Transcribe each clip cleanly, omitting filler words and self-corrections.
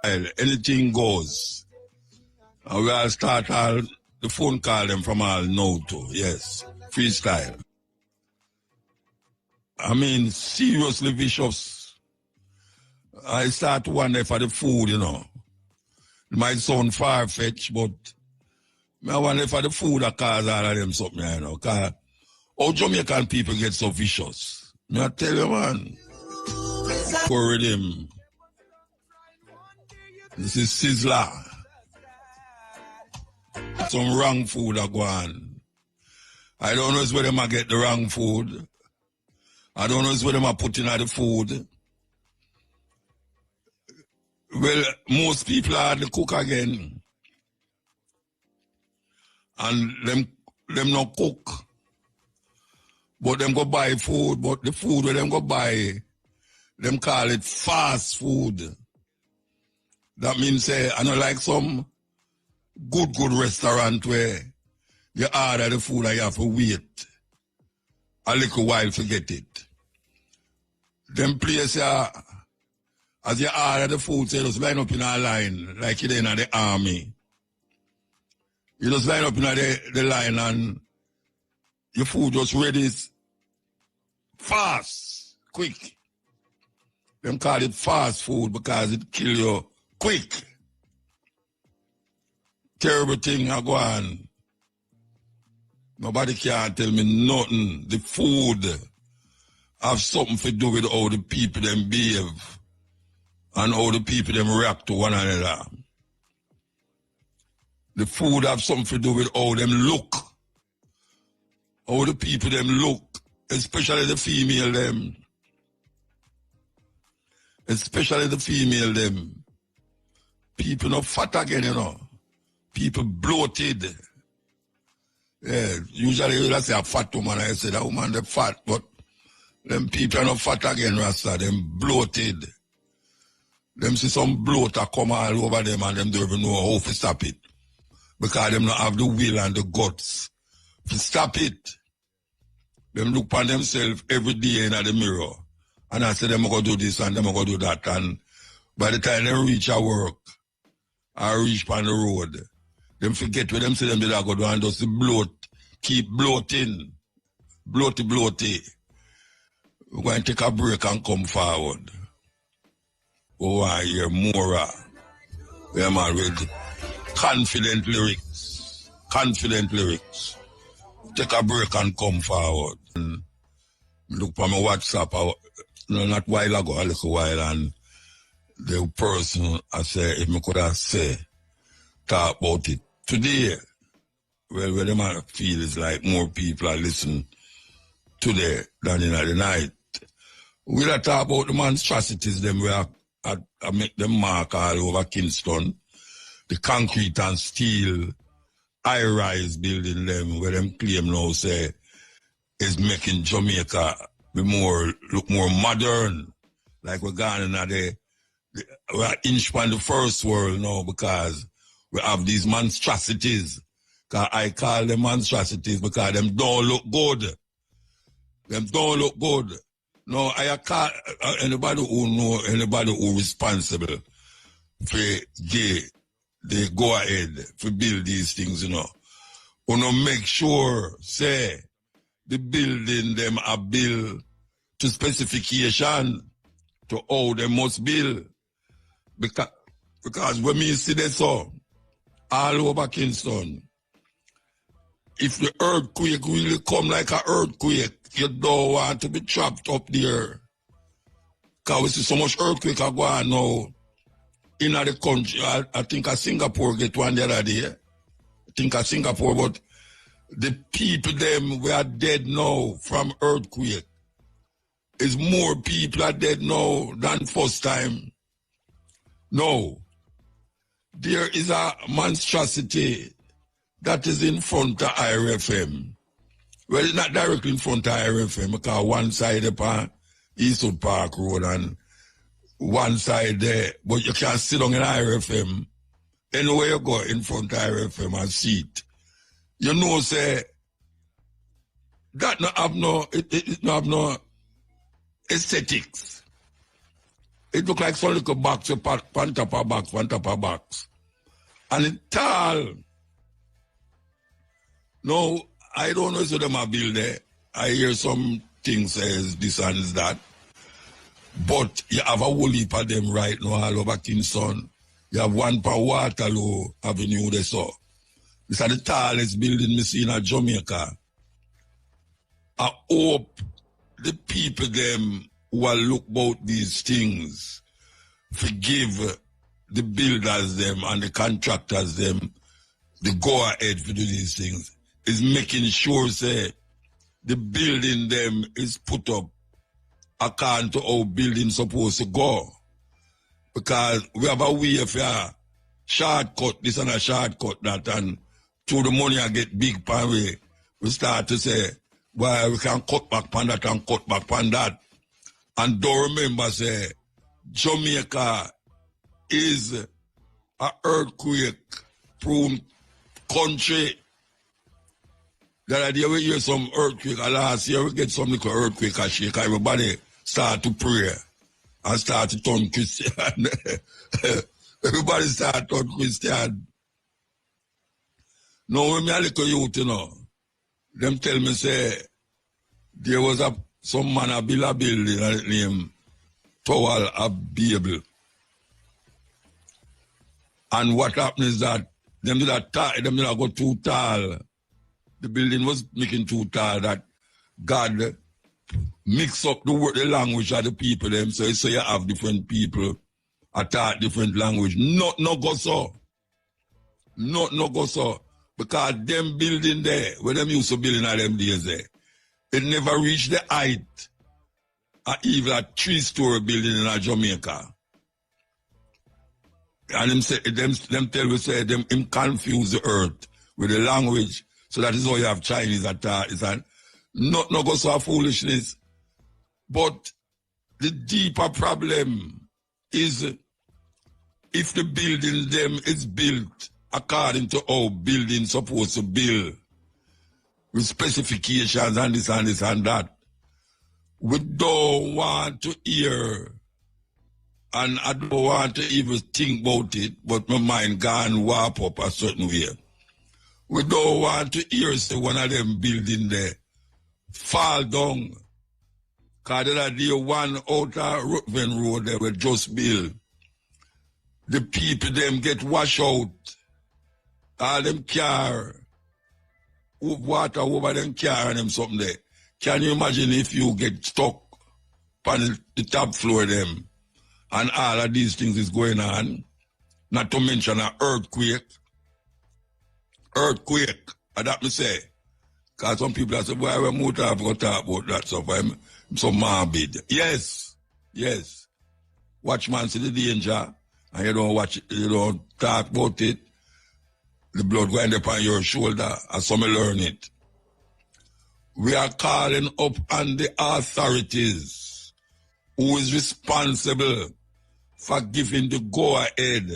Anything goes. And we all start all the phone call them from all now too. Yes. Freestyle. I mean, seriously vicious. I start to wonder for the food, you know. It might sound far-fetched, but I wonder for the food that cause all of them something, you know. Cause how Jamaican people get so vicious? I tell you, man. For them. This is Sizzler. Some wrong food are going. I don't know where them I get the wrong food. I don't know where them are putting at the food. Well, most people are the cook again. And them not cook. But them go buy food. But the food where them go buy, them call it fast food. That means, I know like some good restaurant where you order the food and you have to wait a little while to get it. Them places, as you order the food, you just line up in a line, like you're in the army. You just line up in the line and your food just ready fast, quick. Them call it fast food because it kill you quick. Terrible thing I go on. Nobody can tell me nothing. The food have something to do with how the people them behave and how the people them react to one another. The food have something to do with how them look. How the people them look, especially the female them. Especially the female them. People not fat again, you know. People bloated. Yeah, usually you say a fat woman, I say that woman they fat, but them people are not fat again, Rasta, them bloated. Them see some bloater come all over them and them don't even know how to stop it. Because them not have the will and the guts to stop it. Them look upon themselves every day in the mirror. And I say them going to do this and them going to do that. And by the time they reach our work, or reach on the road, them forget what them say them did I go do and just bloat, keep bloating. Bloaty. We're going to take a break and come forward. Oh, I hear more. Yeah, man, with confident lyrics. Take a break and come forward. And look for my WhatsApp, not a while ago, a little while, and the person I say, if I could have say, talk about it. Today, well, where the man feel is like more people are listening today than in the night. We'll talk about the monstrosities, them where I make them mark all over Kingston. The concrete and steel high-rise building them where them claim now say is making Jamaica look more modern. Like we're gone in we're inch on the first world now because we have these monstrosities. Cause I call them monstrosities because them don't look good. No, I call anybody who responsible for they go ahead to build these things, you know. Wanna make sure, say, the building them are built to specification to how they must build. Because when me see this all over Kingston, if the earthquake really come like an earthquake, you don't want to be trapped up there. Because we see so much earthquake are going now in the country. I think Singapore get one the other day. But the people them we are dead now from earthquake. Is more people are dead now than first time. No. There is a monstrosity that is in front of IRFM. Well, it's not directly in front of IRFM because one side upon Eastwood Park Road and one side there, but you can sit down in IRFM anywhere you go in front of IRFM and see it. You know, say, that it not have no aesthetics. It look like some little box, on top of box, on top of box. And it's tall. No, I don't know if them are built there. I hear some things says this and that. But you have a whole heap of them right now all over Kingston. You have one per Waterloo Avenue there, so. This is the tallest building we see in Jamaica. I hope the people them who will look about these things forgive the builders them and the contractors them the go ahead to do these things. Is making sure say the building them is put up according to how building supposed to go. Because we have a way of a shortcut, this and a shortcut that, and through the money I get big pan way, we start to say, well, we can cut back pan that and cut back pan that. And don't remember say, Jamaica is an earthquake-prone country. The idea we hear some earthquake, last year we get some little earthquake and shake, everybody start to pray and start to turn Christian. Everybody start to turn Christian. Now when me a little youth, you know, them tell me say, there was some man a build a building named Tower of Babel. And what happened is that them did not go too tall. The building was making too tall that God mix up the language of the people them. So you have different people attack different language. No go so. No go so. Because them building there, where them used to building at them days there, it never reached the height of even a 3-story building in Jamaica. And them tell we say them confuse the earth with the language. So that is why you have Chinese attack. It's not go so foolishness. But the deeper problem is if the building them is built according to how building supposed to build, with specifications and this and this and that. We don't want to hear, and I don't want to even think about it, but my mind gone warp up a certain way. We don't want to hear say one of them building there fall down. Because there one out of Ruthven Road there were just built. The people them get washed out. All them car, water over them car and them something there. Can you imagine if you get stuck on the top floor of them and all of these things is going on? Not to mention an earthquake. Earthquake, and that me say. Because some people are saying, why we Mutabaruka talk about that stuff? I'm so morbid. Yes. Watchman see the danger, and you don't watch it, you don't talk about it. The blood going up on your shoulder, and some learn it. We are calling up on the authorities who is responsible for giving the go-ahead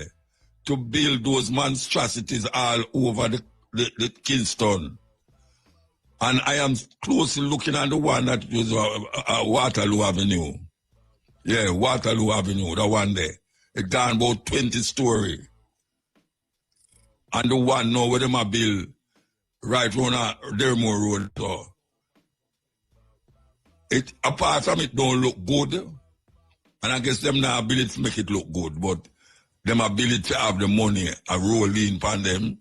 to build those monstrosities all over the Kingston. And I am closely looking at the one that was Waterloo Avenue. Yeah, Waterloo Avenue, the one there. It gone about 20 story. And the one now where them a build right around Dermore Road. So it, apart from it don't look good, and I guess them not ability to make it look good, but them ability to have the money a roll in upon them,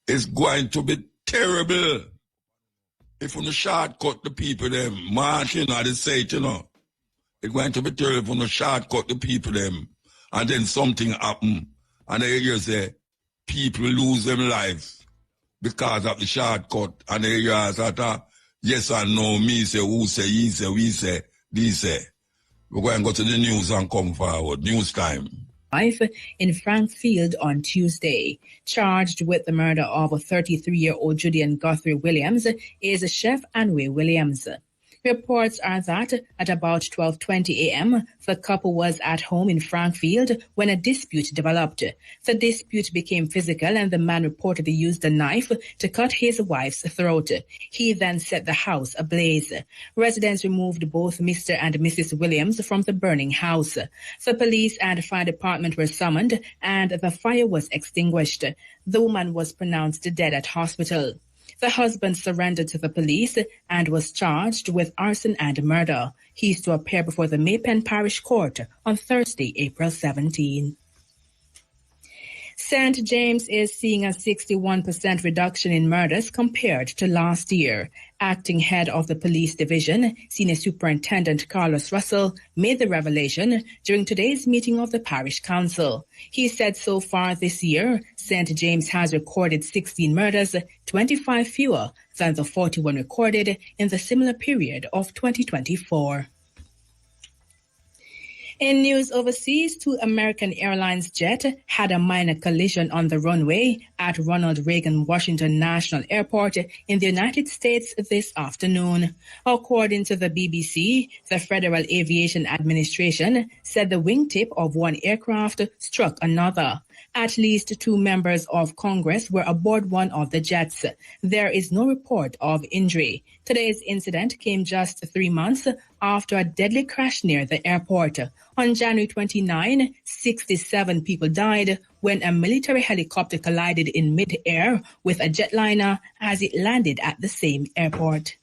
it's going to be terrible. If you shortcut the people them, marching or they say it, you know, it's going to be terrible if you shortcut the people them, and then something happen, and then you say, people lose them life because of the shortcut, and then you ask that, yes or no, me say, who say, he say, we say, they say. We're going to go to the news and come forward. News time. Life in Frankfield on Tuesday. Charged with the murder of a 33-year-old Judean Guthrie Williams is Chef Anway Williams. Reports are that at about 12:20 a.m., the couple was at home in Frankfield when a dispute developed. The dispute became physical and the man reportedly used a knife to cut his wife's throat. He then set the house ablaze. Residents removed both Mr. and Mrs. Williams from the burning house. The police and fire department were summoned and the fire was extinguished. The woman was pronounced dead at hospital. The husband surrendered to the police and was charged with arson and murder. He is to appear before the Maypen Parish Court on Thursday, April 17. St. James is seeing a 61% reduction in murders compared to last year. Acting head of the police division, Senior Superintendent Carlos Russell, made the revelation during today's meeting of the parish council. He said so far this year, St. James has recorded 16 murders, 25 fewer than the 41 recorded in the similar period of 2024. In news overseas, two American Airlines jet had a minor collision on the runway at Ronald Reagan Washington National Airport in the United States this afternoon. According to the BBC, the Federal Aviation Administration said the wingtip of one aircraft struck another. At least two members of Congress were aboard one of the jets. There is no report of injury. Today's incident came just 3 months after a deadly crash near the airport. On January 29, 67 people died when a military helicopter collided in mid-air with a jetliner as it landed at the same airport.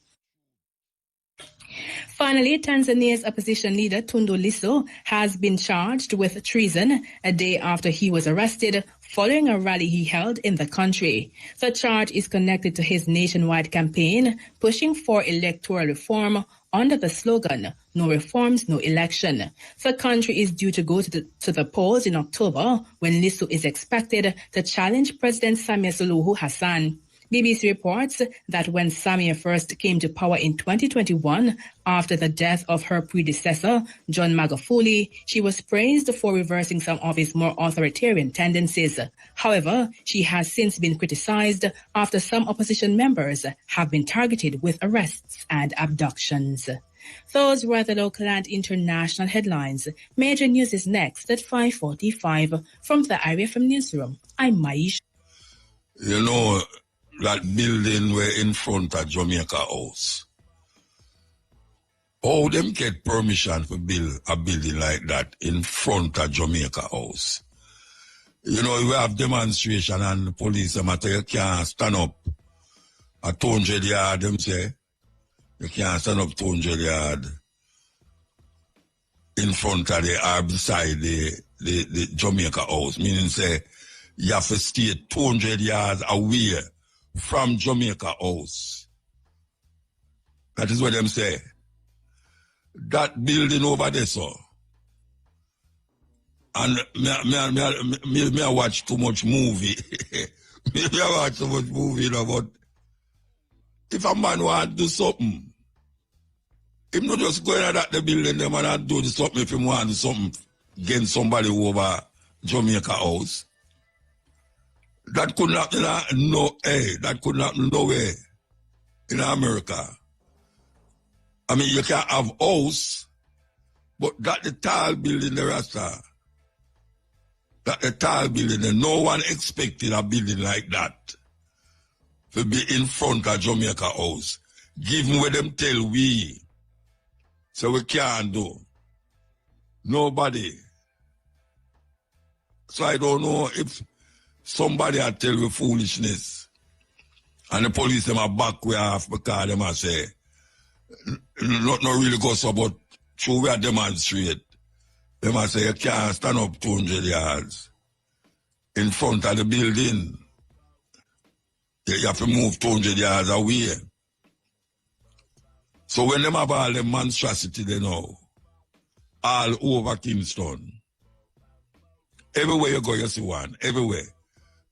Finally, Tanzania's opposition leader Tundu Lissu has been charged with treason a day after he was arrested following a rally he held in the country. The charge is connected to his nationwide campaign pushing for electoral reform under the slogan, "No reforms, no election." The country is due to go to the polls in October when Lissu is expected to challenge President Samia Suluhu Hassan. BBC reports that when Samia first came to power in 2021, after the death of her predecessor, John Magufuli, she was praised for reversing some of his more authoritarian tendencies. However, she has since been criticized after some opposition members have been targeted with arrests and abductions. Those were the local and international headlines. Major news is next at 5:45. From the IRFM Newsroom, I'm Maish. You know, that building were in front of Jamaica House. How them get permission to build a building like that in front of Jamaica House? You know, we have demonstration and the police, them say you can't stand up at 200 yards, them say. You can't stand up 200 yards in front of the or beside the Jamaica House. Meaning say you have to stay 200 yards away from Jamaica House. That is what them say. That building over there, so. And me I watch too much movie. me I watch too much movie, you know, but if a man want to do something, him not just going at the building, them and do something if he want to do something against somebody over Jamaica House. That couldn't happen that couldn't happen nowhere in America. I mean, you can have house, but that the tall building the Rasta. That the tall building, and no one expected a building like that to be in front of Jamaica House. Given what them tell we, so we can't do. Nobody. So I don't know if somebody had tell you foolishness and the police them are back way off because them are say not really go so, but through we are demonstrate. Them are say you can't stand up 200 yards in front of the building. You have to move 200 yards away. So when them have all the monstrosity they know, all over Kingston, everywhere you go you see one, everywhere.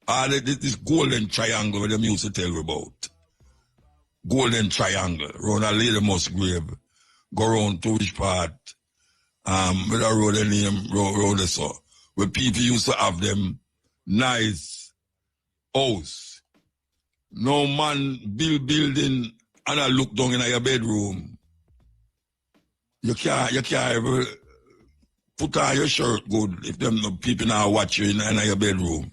All this golden triangle where them used to tell you about. Golden triangle, round a Lady Musgrave, go round to which part, with a road name, road so, where people used to have them nice house. No man building and I look down in your bedroom You can't ever put on your shirt good if them people now watch you in your bedroom.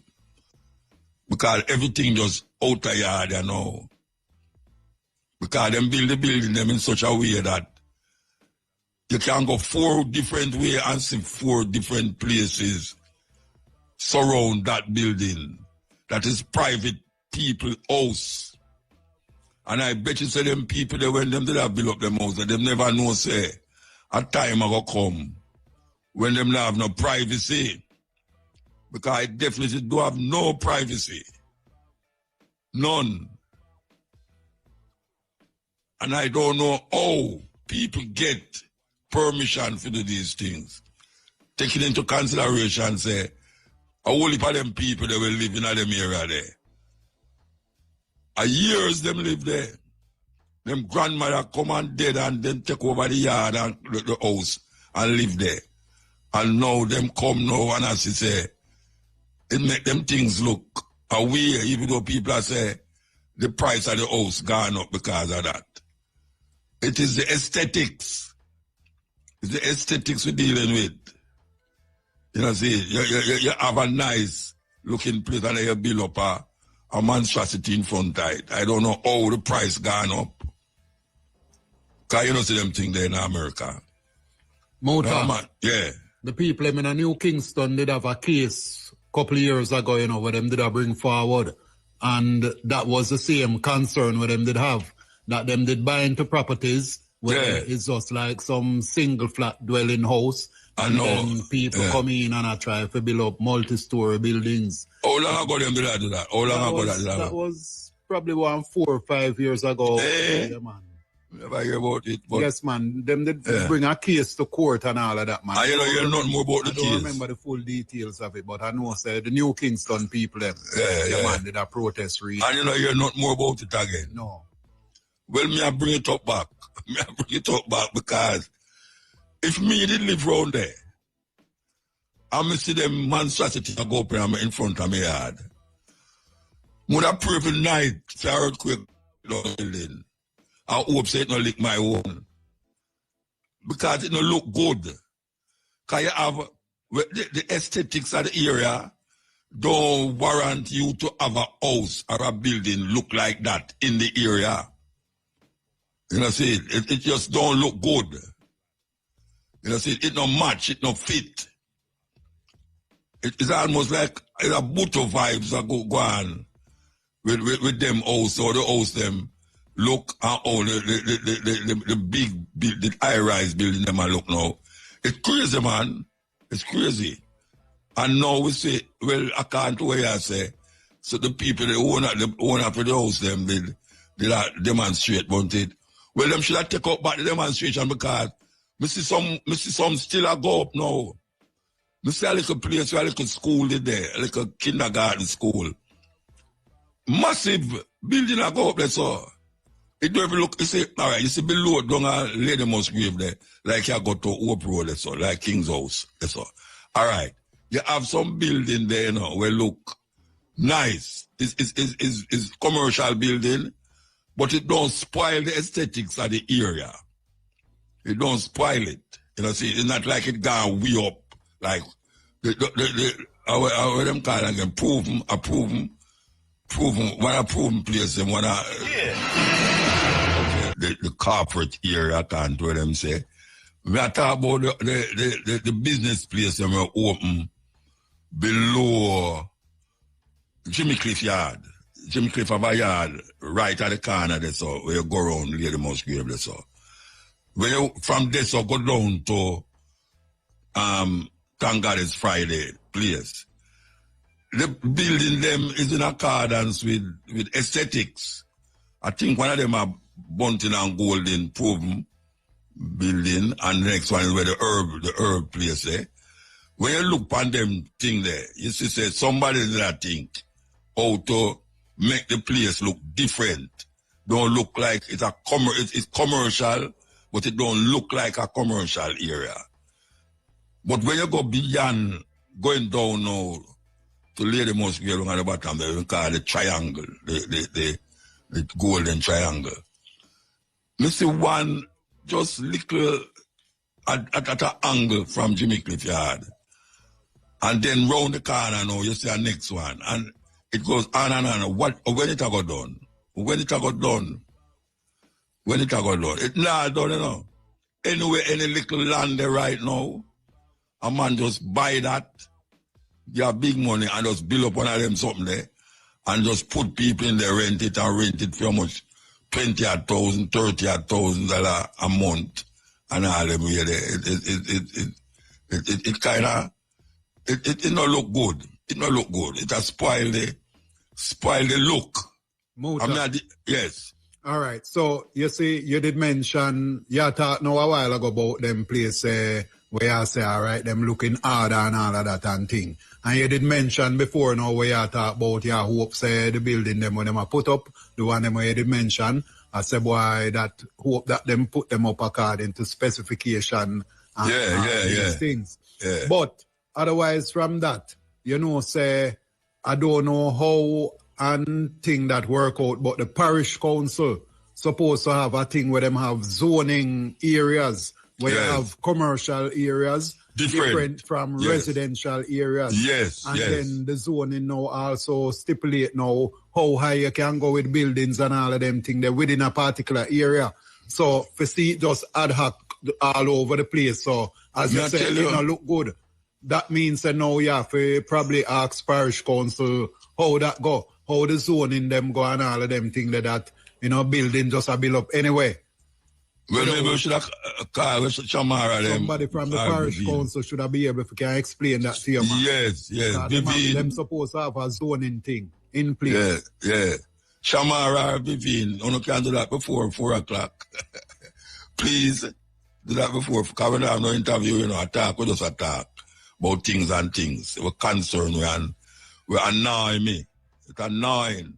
Because everything just out of yard, you know. Because them build the building them in such a way that you can go 4 different ways and see 4 different places surround that building. That is private people house. And I bet you say them people, they when them did have build up them house, them never know say a time will come when them not have no privacy. Because I definitely do have no privacy. None. And I don't know how people get permission to do these things. Taking into consideration, say, a whole heap of them people that will live in them area there. A years them live there. Them grandmother come and dead and then take over the yard and the house and live there. And now them come now and as you say, it make them things look away, even though people are say the price of the house gone up because of that. It is the aesthetics. It's the aesthetics we're dealing with. You know, see, you have a nice looking place and you build up a monstrosity in front of it. I don't know how the price gone up. Because you don't see them things there in America. Muta, yeah. The people in New Kingston did have a case a couple of years ago, you know, where them did bring forward. And that was the same concern where them did have. That them did buy into properties where it's just like some single flat dwelling house. And then people come in and try to build up multi-story buildings. How long ago them did I do that? How long ago that? That was probably 4 or 5 years ago. Yeah, man. Never hear about it. But yes, man. Them did bring a case to court and all of that, man. I hear nothing more about the case. I don't remember the full details of it, but I know the New Kingston people, them, man, did a protest read. And you hear nothing more about it again. No. Well, me I bring it up back. Because if me did live around there, I see them monstrosity go up in front of me yard. Would I pray for night for earthquake building? I hope say it not lick my own. Because it don't look good. Because you have the aesthetics of the area don't warrant you to have a house or a building look like that in the area. You know, see, it just don't look good. You know, see, it don't match, it don't fit. It's almost like a Buto vibes that go on with them house or the house them look and all the big the high-rise building them look now. It's crazy, man. It's crazy. And now we say, well, I can't where you say, so the people, the owner for the house them, they demonstrate, won't it? Well, them should have take up back the demonstration because me see some still a go up now. Me see a little place, a little school there, a little kindergarten school. Massive building a go up there, so. It don't even look, you see, all right, you see below down a Lady Musgrave there, like you go to Hope Road, that's all, like King's House, that's all. All right, you have some building there, you know, where look nice. It's commercial building, but it don't spoil the aesthetics of the area. It don't spoil it. You know, see, it's not like it gone way up, like, how them call again, proven, what a proven place, them, what a... The corporate area, I can't do them say. We are talking about the business place that were open below Jimmy Cliff Yard. Jimmy Cliff have a yard right at the corner there, so where you go around Lady Musgrave there, so. When you from there, so go down to Thank God It's Friday place. The building them is in accordance with aesthetics. I think one of them are Bunting and Golden proven building, and the next one is where the herb place there. When you look on them thing there, you see say somebody did that think how to make the place look different. Don't look like it's commercial, but it don't look like a commercial area. But when you go beyond, going down now to Lady Musgrave at the bottom, they call it the triangle, the golden triangle. You see one just little at an angle from Jimmy Cliff Yard. And then round the corner now, you see a next one. And it goes on and on. When it got done? When it got done? When it got done? It not done, you know. Anyway, any little land there right now, a man just buy that, get big money and just build up one of them something there and just put people in there, rent it for how much? $20,000, $30,000 a month and all them here there. It kind of, it not look good. It not look good. It has spoiled the look. Yes. All right. So you see, you did mention, you talked now a while ago about them place where you say, all right, them looking harder and all of that and thing. And you did mention before now where you talk about your hopes, the building them when them are put up, the one them where you did mention, I say, boy, that hope that them put them up according to specification and these things. Yeah. But otherwise from that, you know, say, I don't know how and thing that work out, but the parish council supposed to have a thing where them have zoning areas, where you have commercial areas, different from residential areas. Yes, and then the zoning now also stipulate now how high you can go with buildings and all of them things there within a particular area. So for see it just ad hoc all over the place. So as you said, it don't look good. That means that now you have to probably ask parish council how that go, how the zoning them go and all of them things that, you know, building just a build up anyway. Well, maybe we should have called Shamara them. Somebody from the parish council should have be able to explain that to you, man. Yes. Them supposed to have a zoning thing in place. Yeah. Shamara or Vivian, you can do that before 4 o'clock. Please do that before, because we have no interview, you know, we just attack about things and things. We're concerned, we annoy me. It's annoying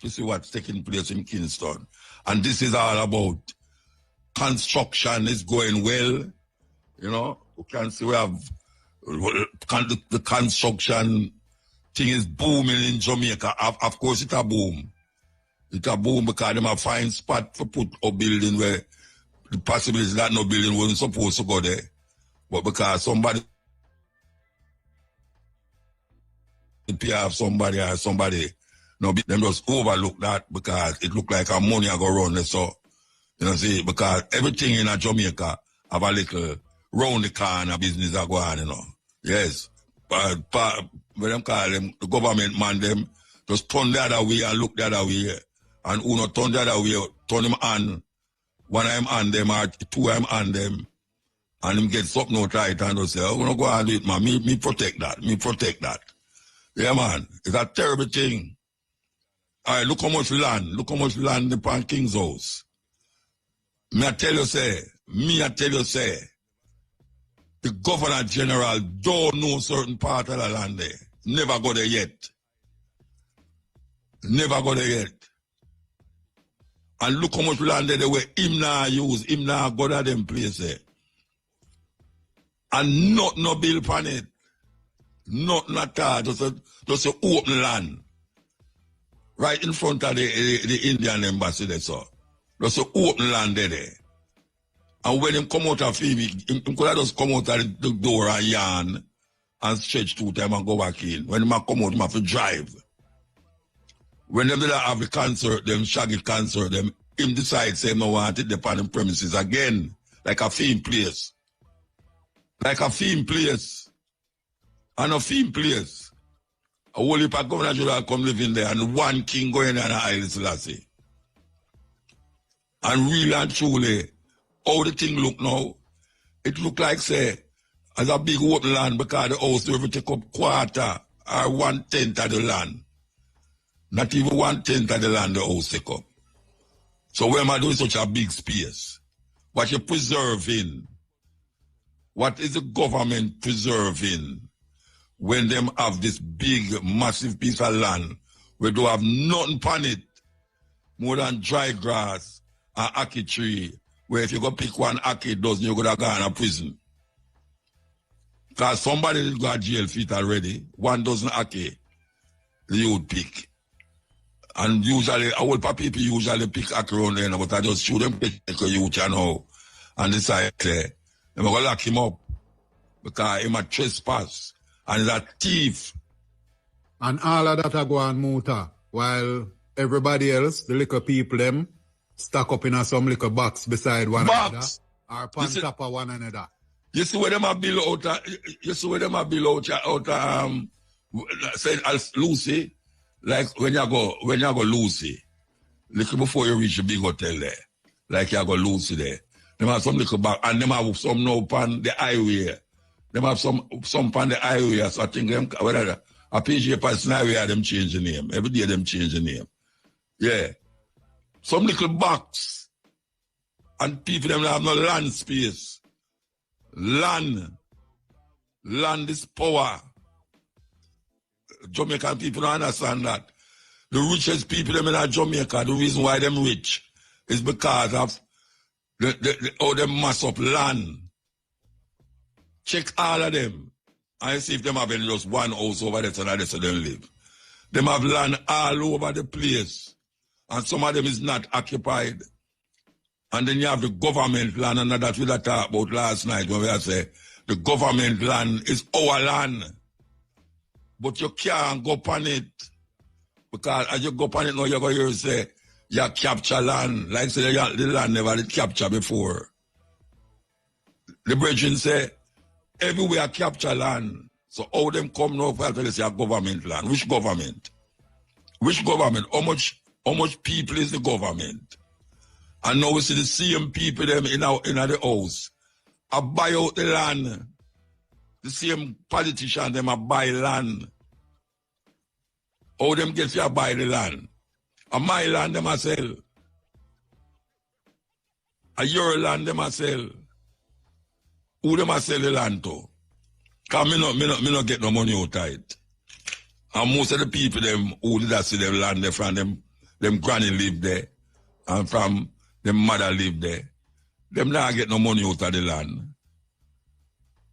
to see what's taking place in Kingston. And this is all about construction is going well. You know, we can see we have the construction thing is booming in Jamaica. Of course, it's a boom. It's a boom because they have a fine spot for put a building where the possibility that no building wasn't supposed to go there. But because somebody have somebody or somebody, no, them just overlook that because it look like a money I go run there. So, you know, see, because everything in a Jamaica have a little round the corner business I go on, you know. Yes. But when them call them, the government man them, just turn the other way and look the other way. And who not turn the other way, turn them on. One I'm on them or two I'm on them. And them get something out right and just say, I'm going to go and do it, man. Me protect that. Yeah, man. It's a terrible thing. All right, look how much land upon King's House. Me I tell you, say, the Governor General don't know certain part of the land there. Never go there yet. And look how much land there where him now use, him now go to them place there. And not no bill upon it. Nothing at all, just a open land. Right in front of the Indian embassy there, so. Just a open land there. And when him come out of him could have just come out of the door and yarn and stretch 2 times and go back in. When him come out, him have to drive. When them have the concert, them shaggy concert, them him decide say no want it upon the premises again. Like a theme place. And a theme place. A whole heap of governor general come live in there and one king going in and Haile Selassie. And really and truly, how the thing look now, it look like, say, as a big open land because the house will take up quarter or 1/10 of the land. Not even 1/10 of the land the house take up. So where am I doing such a big space? What you preserving? What is the government preserving when them have this big, massive piece of land where they have nothing upon it more than dry grass and ackee tree, where if you go pick one ackee dozen, you're going to go in a prison. Because somebody got jail feet already, 1 dozen ackee, you would pick. And usually, a whole lot of people usually pick ackee around there, but I just shoot them pick a youth, you know, and decide, They're going to lock him up because he's a trespass and he's a thief. And all of that are going Muta, while everybody else, the little people, them, stack up in some little box beside one another, or on top of one another. You see where them are below out, say Lucy, like when you go Lucy, little before you reach the big hotel there, like you go Lucy there. Them have some little back, and them have some no pan the highway. Them have some pan the highway, so I think them, whether a PG person highway, them change the name. Every day them change the name. Yeah. Some little box, and people them have no land space. Land is power. Jamaican people don't understand that. The richest people them in Jamaica, the reason why them rich is because of how them mass up land. Check all of them and see if them have just one house over there so that's where they live. Them have land all over the place. And some of them is not occupied. And then you have the government land, and that's what I talked about last night when we say the government land is our land. But you can't go upon it. Because as you go upon it now, you're going to hear say, you capture land. Like say the land never did capture before. The brethren say, everywhere capture land. So how them come now for tell us your government land? Which government? Which government? How much people is the government? And now we see the same people them in the house. I buy out the land. The same politicians them a buy land. How them get to buy the land? A my land them a sell. A your land them a sell. Who them a sell the land to? Cause me not get no money out of it. And most of the people them who did that see them land there from them granny live there. And from them mother live there. Them not get no money out of the land.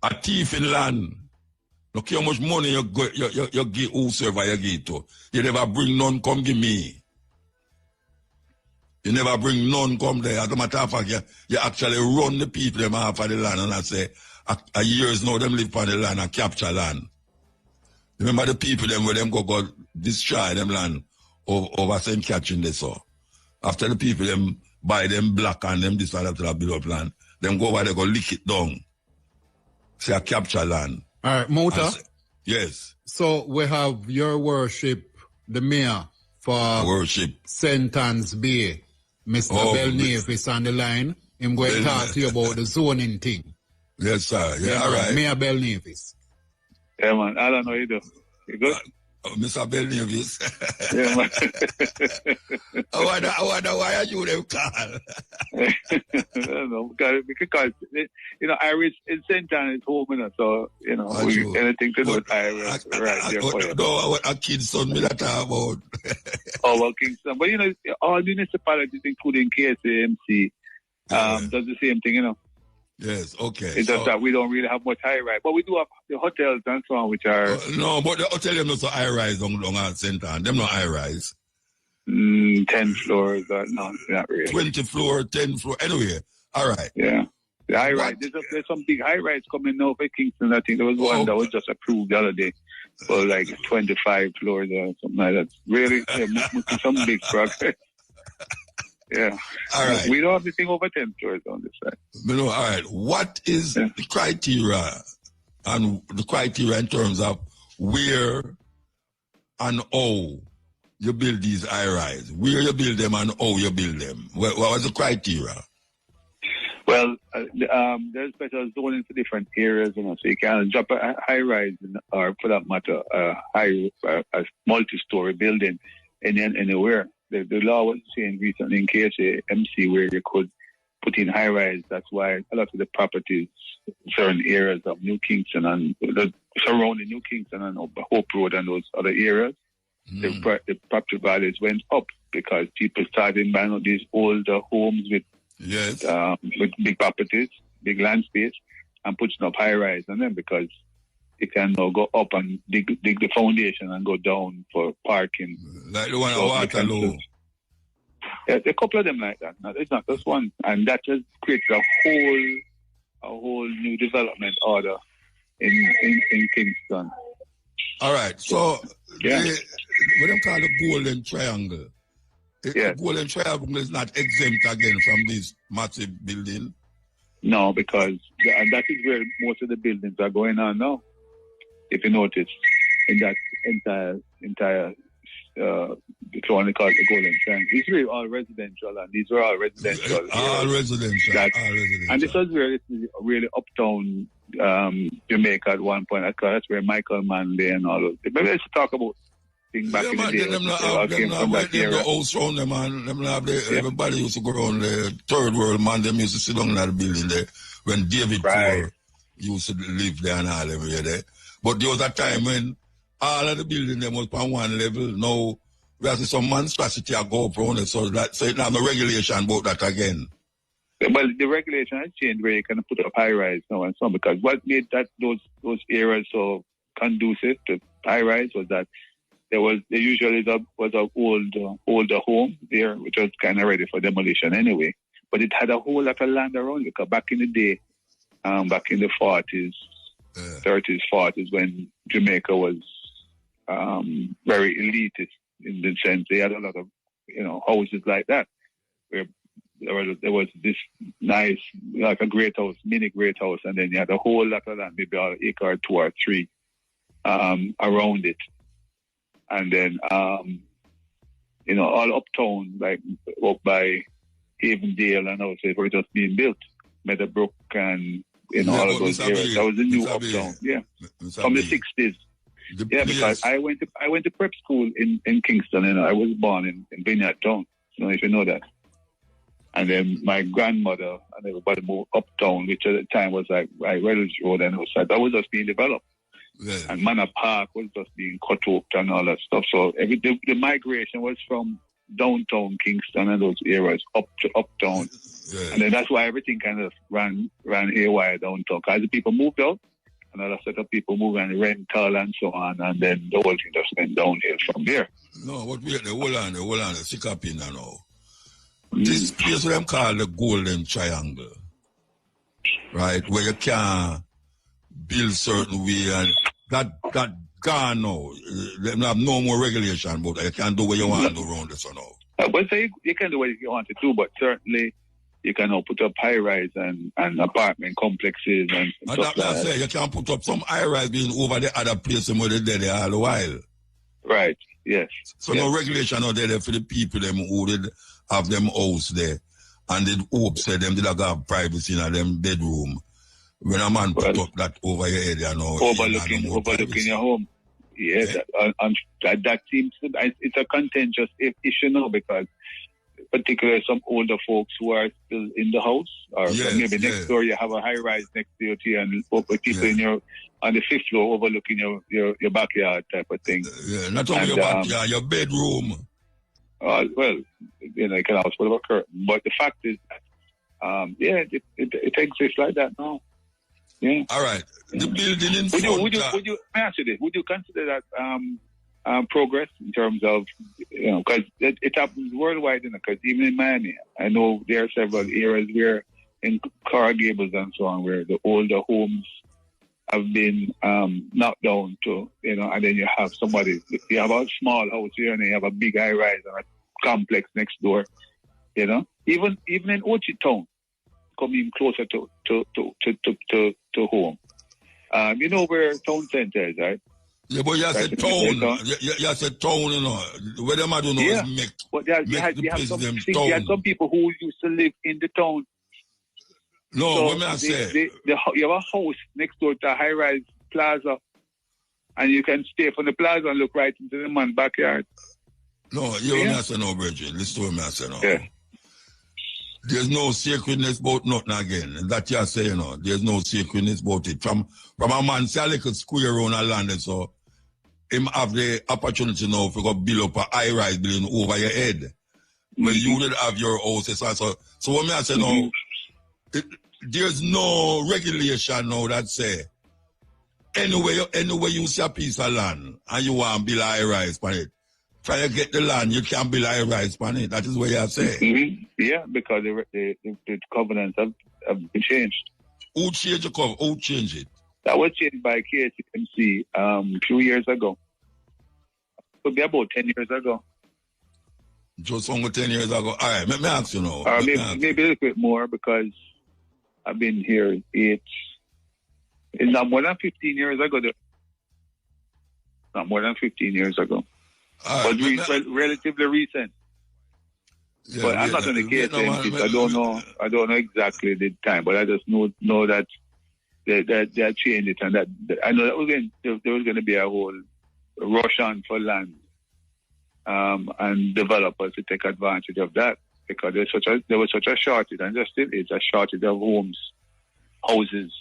A thief in land. Look how much money you give whosoever you give to. You never bring none come give me. You never bring none come there. As a matter of fact, you actually run the people them off of the land and I say, a years now them live on the land and capture land. Remember the people them where them go destroy them land over St. Catherine they saw. After the people them buy them black and them decide to build up land, them go over there go lick it down. Say a capture land. All right, Mota. Yes. So we have your worship, the mayor for worship St. Anne's Bay, Mr. Belnave is on the line. I'm going to talk to you about the zoning thing. Yes, sir. Yeah, all right. Mayor Belnave. Yeah, man. I don't know you do. You good? Mr. Belnave. Yeah, man. I wonder why are you them call? I don't know. Because Irish in St. Anne is home, so, anything to do with Irish, right there for you. No, what a kid's son me that talk about. Well, Kingston. But, all municipalities, including KSAMC, does the same thing, Yes, okay. It's just that we don't really have much high rise. But we do have the hotels and so on, which are... no, but the hotel them not so high rise on St. Anne. Them not high rise. 10 floors, no, not really. 20 floor, 10 floor, anyway. All right. Yeah. The high rise. There's some big high rise coming now for Kingston. I think there was one that was just approved the other day for like 25 floors or something like that. Really, some big progress. Yeah. All right. We don't have anything over 10 floors on this side. All right. What is the criteria and the criteria in terms of where and how you build these high-rise? Where you build them and how you build them? What was the criteria? Well, there's special zoning for different areas, so you can drop a high-rise or, for that matter, a multi-story building anywhere. The law was changed recently in KSAMC where you could put in high-rise. That's why a lot of the properties, certain areas of New Kingston and the surrounding New Kingston and Hope Road and those other areas, the property values went up because people started buying up these older homes with big properties, big land space, and putting up high-rise on them because it can now go up and dig the foundation and go down for parking. Like the one at Waterloo. Yeah, a couple of them like that. No, it's not just one. And that just creates a whole a whole new development order in Kingston. All right. So, Yeah. what them call the Golden Triangle? Yeah. The Golden Triangle is not exempt again from this massive building. No, because that is where most of the buildings are going on now. If you notice, in that entire it's what they call it the Golden Triangle. It's really all residential, and these were all residential. All residential. And this was really uptown Jamaica at one point. That's where Michael Manley and all those. Maybe let's talk about things back in the day. Them the house round them, and everybody used to go around the third world, man. Them used to sit down in that building there when David Poor used to live there and all them there. But there was a time when all of the building them was on one level. Now we have some monstrosity go up around it, so it's not no regulation about that again. Well, the regulation has changed where you can put up high rise now and so on, because what made those areas so conducive to high rise was that there usually was an older home there, which was kind of ready for demolition anyway. But it had a whole lot of land around it, because back in the day, back in the 40s, 30s, 40s, when Jamaica was very elitist in the sense they had a lot of houses like that, where there was this nice, like a great house, mini great house, and then you had a whole lot of land, maybe an acre or 2 or 3 around it. And then, all uptown, like up by Avondale and also were just being built. Meadowbrook and, all of those areas. That was the new uptown, from the 60s. Because I went to prep school in Kingston, I was born in Vineyard Town. I don't know if you know that. And then my grandmother and everybody moved uptown, which at the time was like Reynolds Road and outside. That was just being developed. Yeah. And Manor Park was just being cut up and all that stuff. So the migration was from downtown Kingston and those areas up to uptown. Yeah. And then that's why everything kind of ran haywire downtown. Because the people moved out, and other set of people moved and rental and so on, and then the whole thing just went downhill from there. No, but wait, the whole on, the sick up in now. This place what them call the Golden Triangle, right? Where you can build certain way, and that gone now. They have no more regulation, but you can do what you want to do around this or now. But so you can do what you want to do, but certainly you can now put up high-rise and apartment complexes and stuff like that. Say, you can put up some high-rise building over the other place where they're there all the while. Right, yes. So no regulation out there for the people them who did have them house there, and they'd hope say them did have privacy in them bedroom. When a man put up that over your head, overlooking your home. Yes, that seems it's a contentious issue now, because particularly some older folks who are still in the house, or maybe next door you have a high rise next to you, and people in on the 5th floor overlooking your backyard type of thing. Yeah, not only your backyard, your bedroom. Well, you can always put up a curtain, but the fact is, it exists like that now. Yeah. All right. The building in would you answer this? Would you consider that progress in terms of, because it happens worldwide, because even in Miami, I know there are several areas where in Coral Gables and so on, where the older homes have been knocked down to, and then you have you have a small house here and you have a big high rise and a complex next door, even in Orchard Town, coming closer to home. Where town center is, right? Yeah, but you said town. You said town, where them I don't know is make. But you had some people who used to live in the town. No, so what may I say? You have a house next door to a high-rise plaza, and you can stay from the plaza and look right into the man's backyard. No, you don't say no, Bridget. Listen to what I say now. Yeah. There's no sacredness about nothing again. And that you say, there's no sacredness about it. From a man say a little square around a land, so him have the opportunity now to go build up a high-rise building over your head. When you would have your house. So what may I say now, there's no regulation now that say, anyway you see a piece of land and you want to build a high-rise on it, try to get the land, you can't build a high-rise on it. That is what you say. Mm-hmm. Yeah, because the covenants have been changed. Who changed the cover? Who changed it? That was changed by KCMC a few years ago. Could be about 10 years ago. Just over 10 years ago. All right, let me ask you now. Maybe a little bit more because I've been here. It's not more than 15 years ago. Not more than 15 years ago. Right, But relatively recent. Yeah, but I'm not on the KCMC. I don't know. I don't know exactly the time, but I just know that they changed it, and that I know that there was going to be a whole rush on for land, and developers to take advantage of that because there was such a shortage, and there still is a shortage of houses,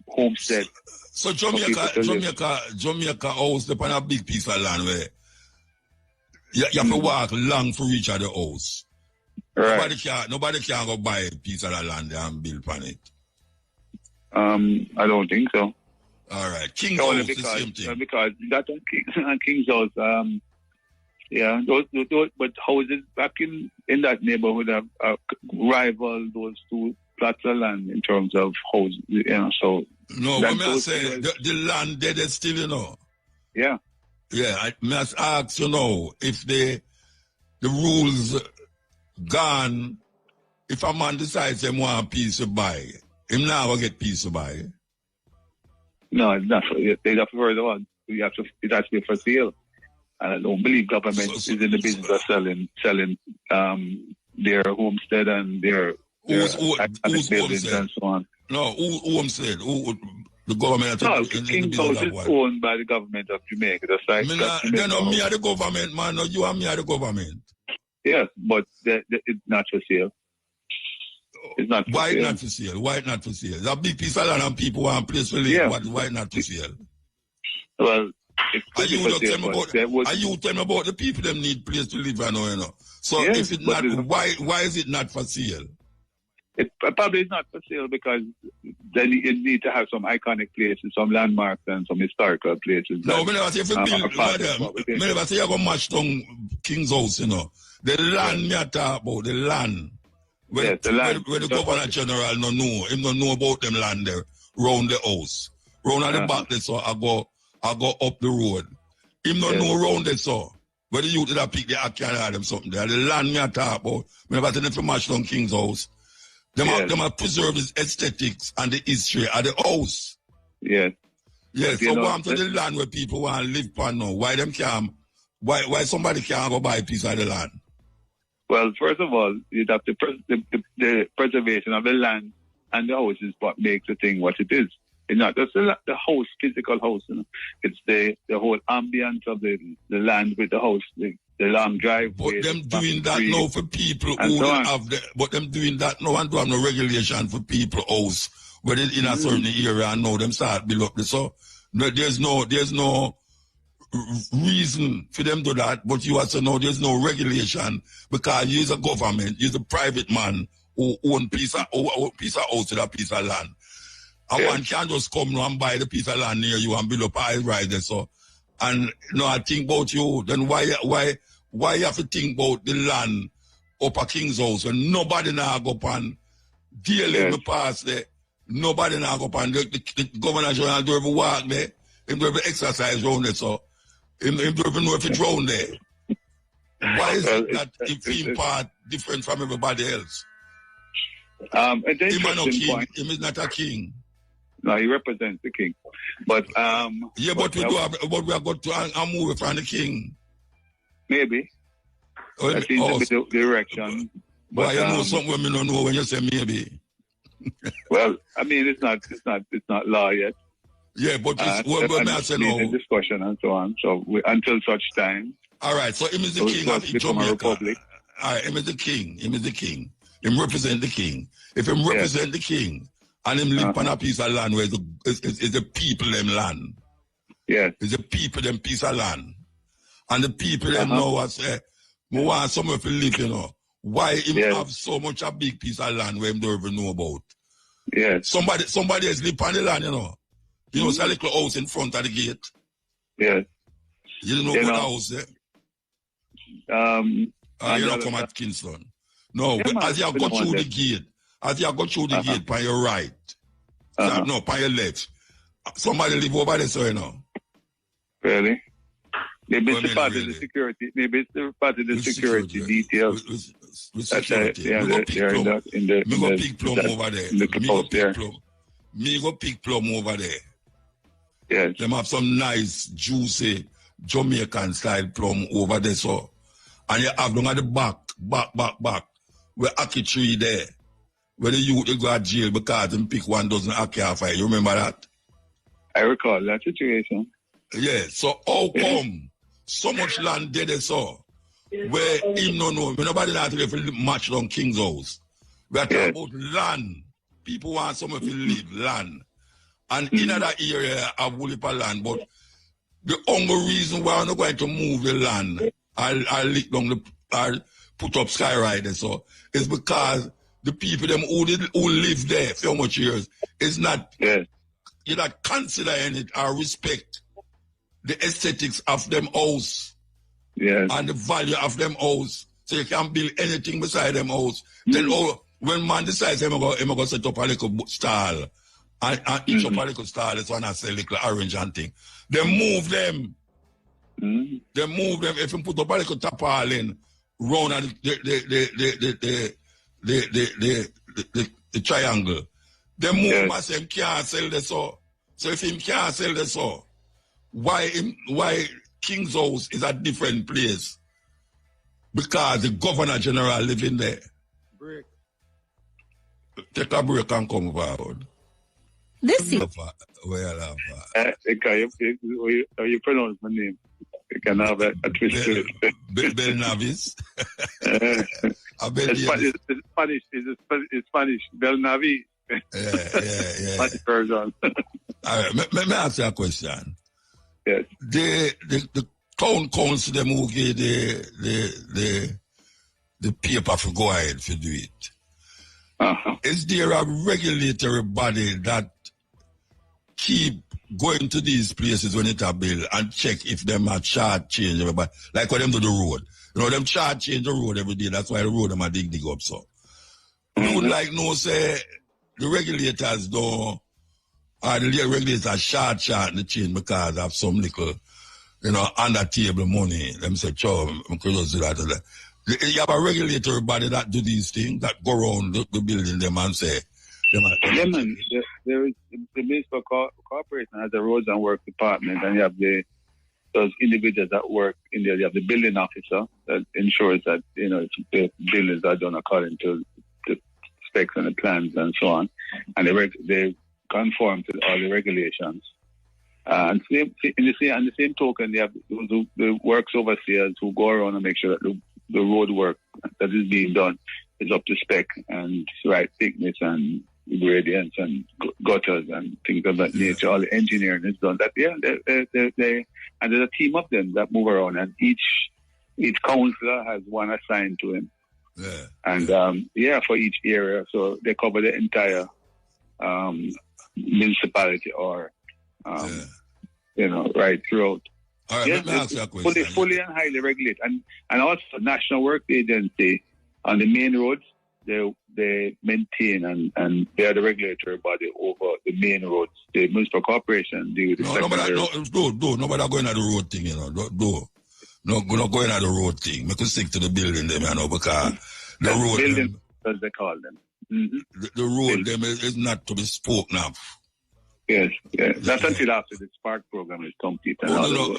homestead. So Jamaica house upon a big piece of land where you have to walk long to reach at the house. Right. Nobody can go buy a piece of the land and build on it. I don't think so. All right. King's House, the same thing. Because that and King's House, those but houses back in that neighborhood have rival those two plots of land in terms of houses, so. No, what I say, the land dead is still, Yeah. Yeah, I must ask, if the rules gone, if a man decides he want a piece to buy, him now will get piece to buy. No, it's not. They have to further on. It has to be for sale. And I don't believe government is in the business of selling their homestead and their who's buildings and so on. No, who homestead? The government? No, King's House is owned by the government of Jamaica. That's like me are the government, man. No, you and me are the government. Yes, but it's not for sale. It's not for Why sale. Not for sale? Why not for sale? It's a big piece of land and people want a place to live. Yeah. Why not for sale? Well, Are you tell me about the people that need place to live and So yes, if it's not, why is it not for sale? It probably is not for sale because then it need to have some iconic places, some landmarks, and some historical places. No, I never say if you build, I never say you go match down King's House, The land me talk about, the land. Where the governor general no know, him don't know about them land there, round the house. Round at the back there, so I go up the road. Him don't know round there, so. Where the youth that pick the can them something there. The land me talk about, I never say if you match down King's House. Them have preserved the aesthetics and the history of the house. Yes. Yes, so want to the land where people want to live on now. Why why somebody can't go buy a piece of the land? Well, first of all, you have the preservation of the land and the house is what makes the thing what it is. It's not just the house, physical house. It's the whole ambience of the land with the house, the long driveway. But them doing that now for people who don't have but them doing that now and don't have no regulation for people house. But in a certain area and now them start build up. So there's no reason for them to do that, but you also know there's no regulation because you're a government, you're a private man who own piece of house with a piece of land. And one can't just come now and buy the piece of land near you and build up a right there. So, and I think about you, then why you have to think about the land up at King's House when nobody now go up and deal in the past there. Nobody now go up and the governor general don't ever walk there. Him don't ever exercise around there, so him don't even know if it's round there. Why is it that him part different from everybody else? Him is no king. Him is not a king. No, he represents the king. But but we are going to move from the king. Maybe. That seems to be the direction. But you know something we don't know when you say maybe. Well, I mean it's not law yet. Yeah, but it's a discussion and so on. So until such time. All right, so him is the king of Jamaica. All right, him is the king. Him represent the king. If him represent the king and him live on a piece of land where it's the people them land. Yes. It's the people them piece of land. And the people them know what say, we want somewhere to live, Why him have so much a big piece of land where him don't even know about? Yes. Somebody else live on the land, it's a little house in front of the gate. Yes. You don't know what house there? You don't come at Kingston. No, as you go through the gate, on your right, No, on your left. Somebody live over there, so you know. Really? Maybe Well, it's part really. of the security. Maybe it's part of the security details. With security. Yeah, Me go they're in Me go the pick plum over there. in the Me go house there. pick plum over there. Yes. Them have some nice, juicy Jamaican style plum over there, so. And you have them at the back, where Aki tree there. Where the youth they go to jail because them pick 1 dozen Aki off it. You remember that? I recall that situation. Yeah, so how come so much land there they saw? Where him no know, nobody not to match down King's house. We are talking about land. People want somewhere to live, land. And in that area have Wulipa land, but the only reason why I'm not going to move the land, I'll lick down I'll put up skyride so is because the people them who live there for how much years is not you're not considering it or respect the aesthetics of them house and the value of them house. So you can build anything beside them house. Then when man decides him go set up a little stall and each up a little stall, that's one I say little orange and thing. They move them. They move them. If you put up a little tarpaulin round the triangle, they move and say him can't sell the so. So if him can't sell the so, why King's House is a different place? Because the Governor General living there. Break. Take a break and come forward. This is How you pronounce my name? You can have a twist to it. Belnavis. It's Spanish. Belnavi. Yeah. Spanish version. All right, let me ask you a question. Yes. The town council them who gave the paper for go ahead to do it. Is there a regulatory body that keep going to these places when it's a bill and check if them are charge change everybody? Like when them do the road. You know, them charge change the road every day. That's why the road them are dig up so. You would like no say the regulators don't or the regulators short the change because of some little, under table money. Them say, I'm curious to that. You have a regulatory body that do these things, that go around the building them and say, there is the municipal corporation has a roads and work department, and you have those individuals that work in there. You have the building officer that ensures that the buildings are done according to the specs and the plans and so on, and they conform to all the regulations. And in the same token, they have the works overseers who go around and make sure that the road work that is being done is up to spec and right thickness and gradients and gutters and things of that nature. All the engineering is done. That and there's a team of them that move around, and each councillor has one assigned to him. For each area, so they cover the entire municipality or right throughout. All right, let me ask you a question. Fully and highly regulated, and also National Work Agency on the main roads. They maintain and they are the regulatory body over the main roads. The municipal corporation deal with the nobody going at the road thing, not going at the road thing. We could stick to the building them, because the road building, as they call them. Mm-hmm. The road them is not to be spoken of. Yes. That's until after the Spark program is complete. JLP,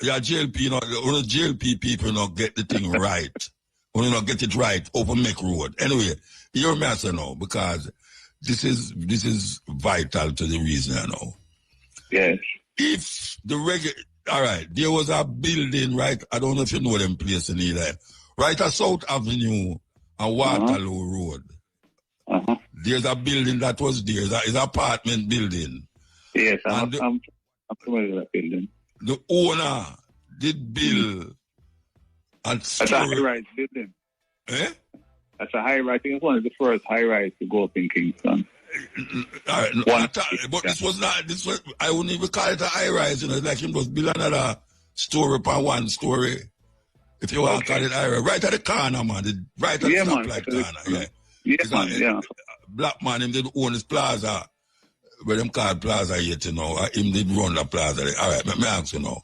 the JLP people not get the thing right. When not get it right, open make road. Anyway, you're messing now because this is vital to the reason I know. Yes. If the all right, there was a building right. I don't know if you know them place in either. Right at South Avenue and Waterloo Road. There's a building that was there. It's an apartment building. Yes, I'm familiar with that building. The owner did bill and that's a high-rise building. Eh? That's a high-rise. I think it's one of the first high-rise to go up in Kingston. All right, this was not. This was. I wouldn't even call it a high-rise. Like him was build another story upon one story. If you want to call it high-rise, right at the corner, man. Right at the top like corner. Yeah. Yeah. Black man, him did own his plaza where them called Plaza yet, you know, him did run the Plaza. All right, let me ask you now.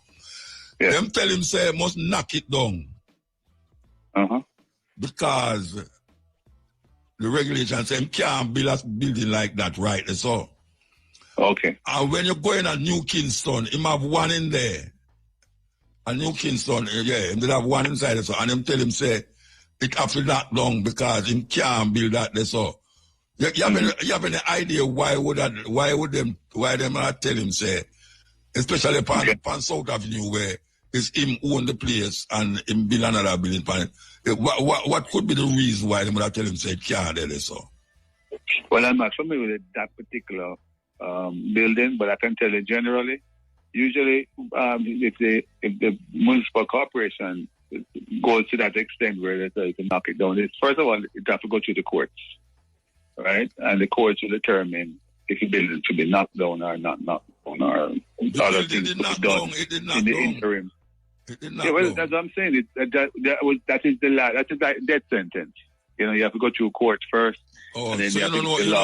Yeah. Them tell him say must knock it down. Because the regulations say him can't build a building like that, right? So. Okay. And when you go in at New Kingston, him have one in there. And New Kingston, yeah, him did have one inside. So, and him tell him say it have to knock down because him can't build that there. So you have any idea why them tell him say, especially upon South Avenue where it's him own the place and him build another building. What could be the reason why them would tell him say it can't there so? Well, I'm not familiar with that particular building, but I can tell you generally. Usually, if the municipal corporation goes to that extent where they say you can knock it down, first of all, it has to go through the courts, right? And the courts will determine if the building should be knocked down or not knocked down, or other things to be done in the interim. Yeah, well, that's what I'm saying. That is the law. That is like death sentence. You know, you have to go through court first. Oh, and then so you don't know the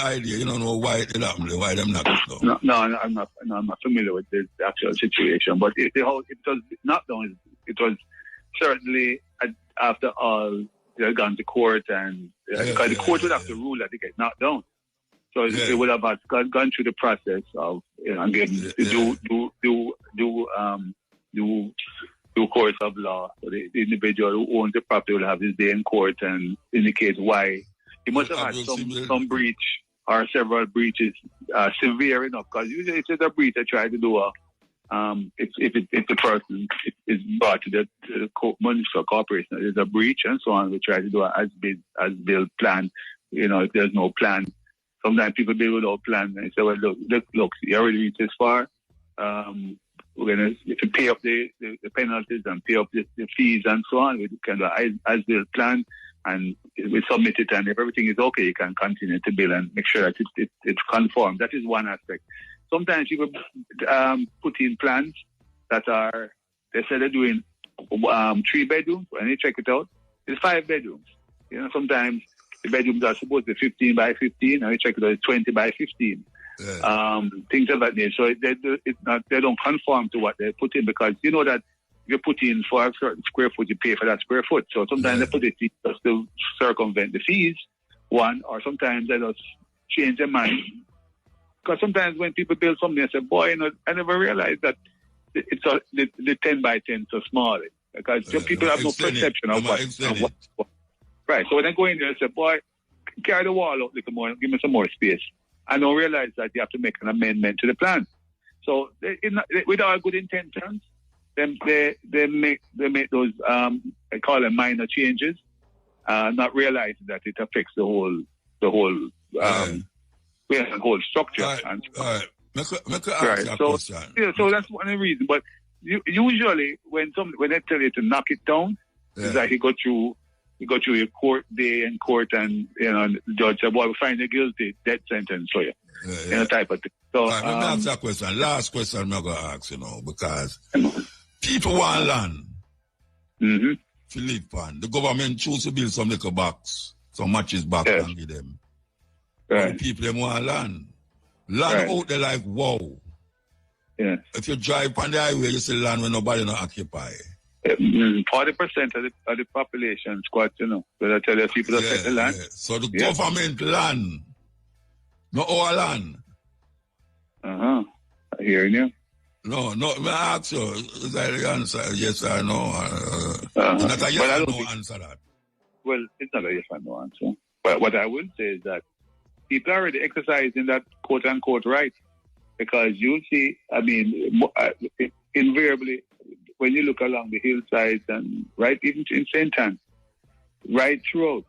idea. You don't know why it happened, why them knocked it down. No, I'm not familiar with the actual situation. But it was not done. It was certainly after all they had gone to court, and because the court would have to rule that it get knocked down. So it would have gone through the process of do course of law. So the individual who owns the property will have his day in court and indicate why. He must have had some breach or several breaches severe enough. Because usually if there's a breach, they try to do if the person is brought to the municipal corporation, there's a breach and so on, we try to do an as-built plan. You know, if there's no plan. Sometimes people build without plan and say, well, look, you already reached this far. We're going to pay up the penalties and pay up the fees and so on. We can do as-built plan and we submit it, and if everything is okay, you can continue to build and make sure that it's conformed. That is one aspect. Sometimes people put in plans that they say they're doing 3 bedrooms. When you check it out, it's 5 bedrooms. You know, sometimes the bedrooms are supposed to be 15 by 15, and you check it out, it's 20 by 15. Yeah. Things of that nature. So they don't conform to what they put in, because you know that if you put in for a certain square foot, you pay for that square foot. So sometimes they put it just to circumvent the fees, one, or sometimes they just change their mind. Because sometimes when people build something, they say, boy, you know, I never realized that the 10 by 10 is so small. Because people have no perception of what. Right. So when they go in there and say, boy, carry the wall up a little more, give me some more space. I don't realize that you have to make an amendment to the plan. So with our good intentions, they make those I call them minor changes, not realizing that it affects the whole structure. All right. Make right. So that's one of the reasons. But usually when they tell you to knock it down, it's like you go through your court day in court, and you know the judge said, "Boy, we find you guilty, death sentence for you." You know, type of thing. So, let me ask that question. Last question I'm gonna ask, you know, because people want land. To live on. The government choose to build some little box, some matches box, and give them. Right. The people them want land. Land out there like wow. Yeah. If you drive on the highway, you see land where nobody not occupy. 40% of the population squat, you know. So they tell you people that take the land. Yeah. So the government land, not our land. I hear you. No, I ask you, is that the answer? Yes or no? Not a yes or no answer that. Well, it's not a yes or no answer. But what I will say is that people are already exercising that quote-unquote right. Because you'll see, I mean, invariably, when you look along the hillsides and right even in St. Anne, right throughout,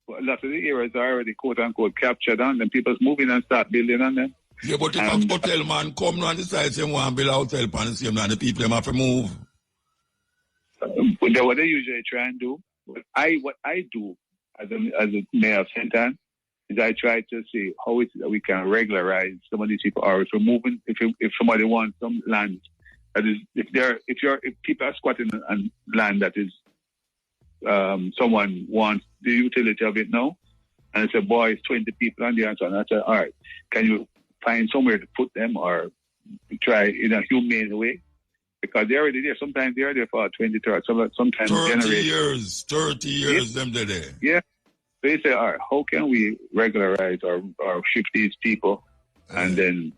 a lot of the areas are already quote-unquote captured on them. People's moving and start building on them. Yeah, but if a hotel man come on the side and want to build a hotel pan the same, and the people have to move. What they usually try and do, what I do as a mayor of St. Anne, is I try to see how it is that we can regularize some of these people, or if we're moving, if somebody wants some land, that is, if people are squatting on land that is someone wants the utility of it now, And I said, boys, 20 people on there. And so on. I said, all right, can you find somewhere to put them or try in a humane way? Because they're already there. Sometimes they're there for 20, 30, sometimes 30 years, them they're there. Yeah. So they say, all right, how can we regularize or shift these people? And then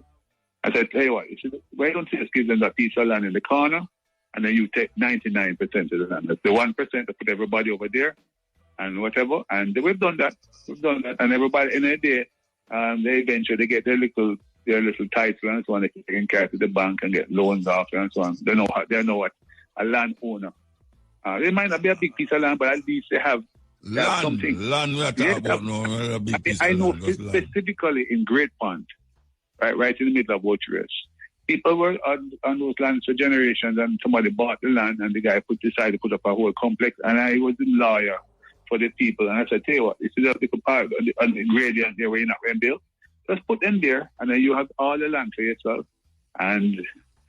I said, tell you what, why don't you just give them that piece of land in the corner and then you take 99% of the land. That's the 1% to put everybody over there and whatever. And we've done that. And everybody in a day, they eventually get their little title and so on. They can carry to the bank and get loans off and so on. They know what a landowner. It might not be a big piece of land, but at least they have something. Land we are talking about, no, a big piece I of know land, specifically in Great Pond, right in the middle of Ocherous. People were on those lands for generations, and somebody bought the land, and the guy decided to put up a whole complex. And I was the lawyer for the people, and I said, tell you what, this is a little part on the gradient there where you're not going to build. Just put them there, and then you have all the land for yourself, and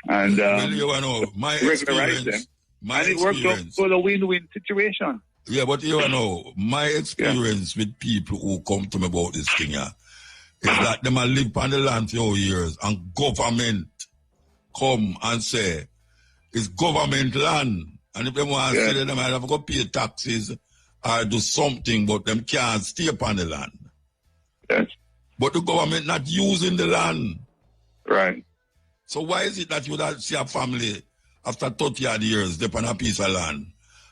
well, you know, my regularize them. And it worked out for a win-win situation. Yeah, but you know, my experience with people who come to me about this thing is that them a live on the land for years, and government come and say it's government land, and if they want to say they might have to go pay taxes or do something, but them can't stay upon the land. Yes. But the government not using the land. Right. So why is it that you would see a family after 30 odd years, they on a piece of land,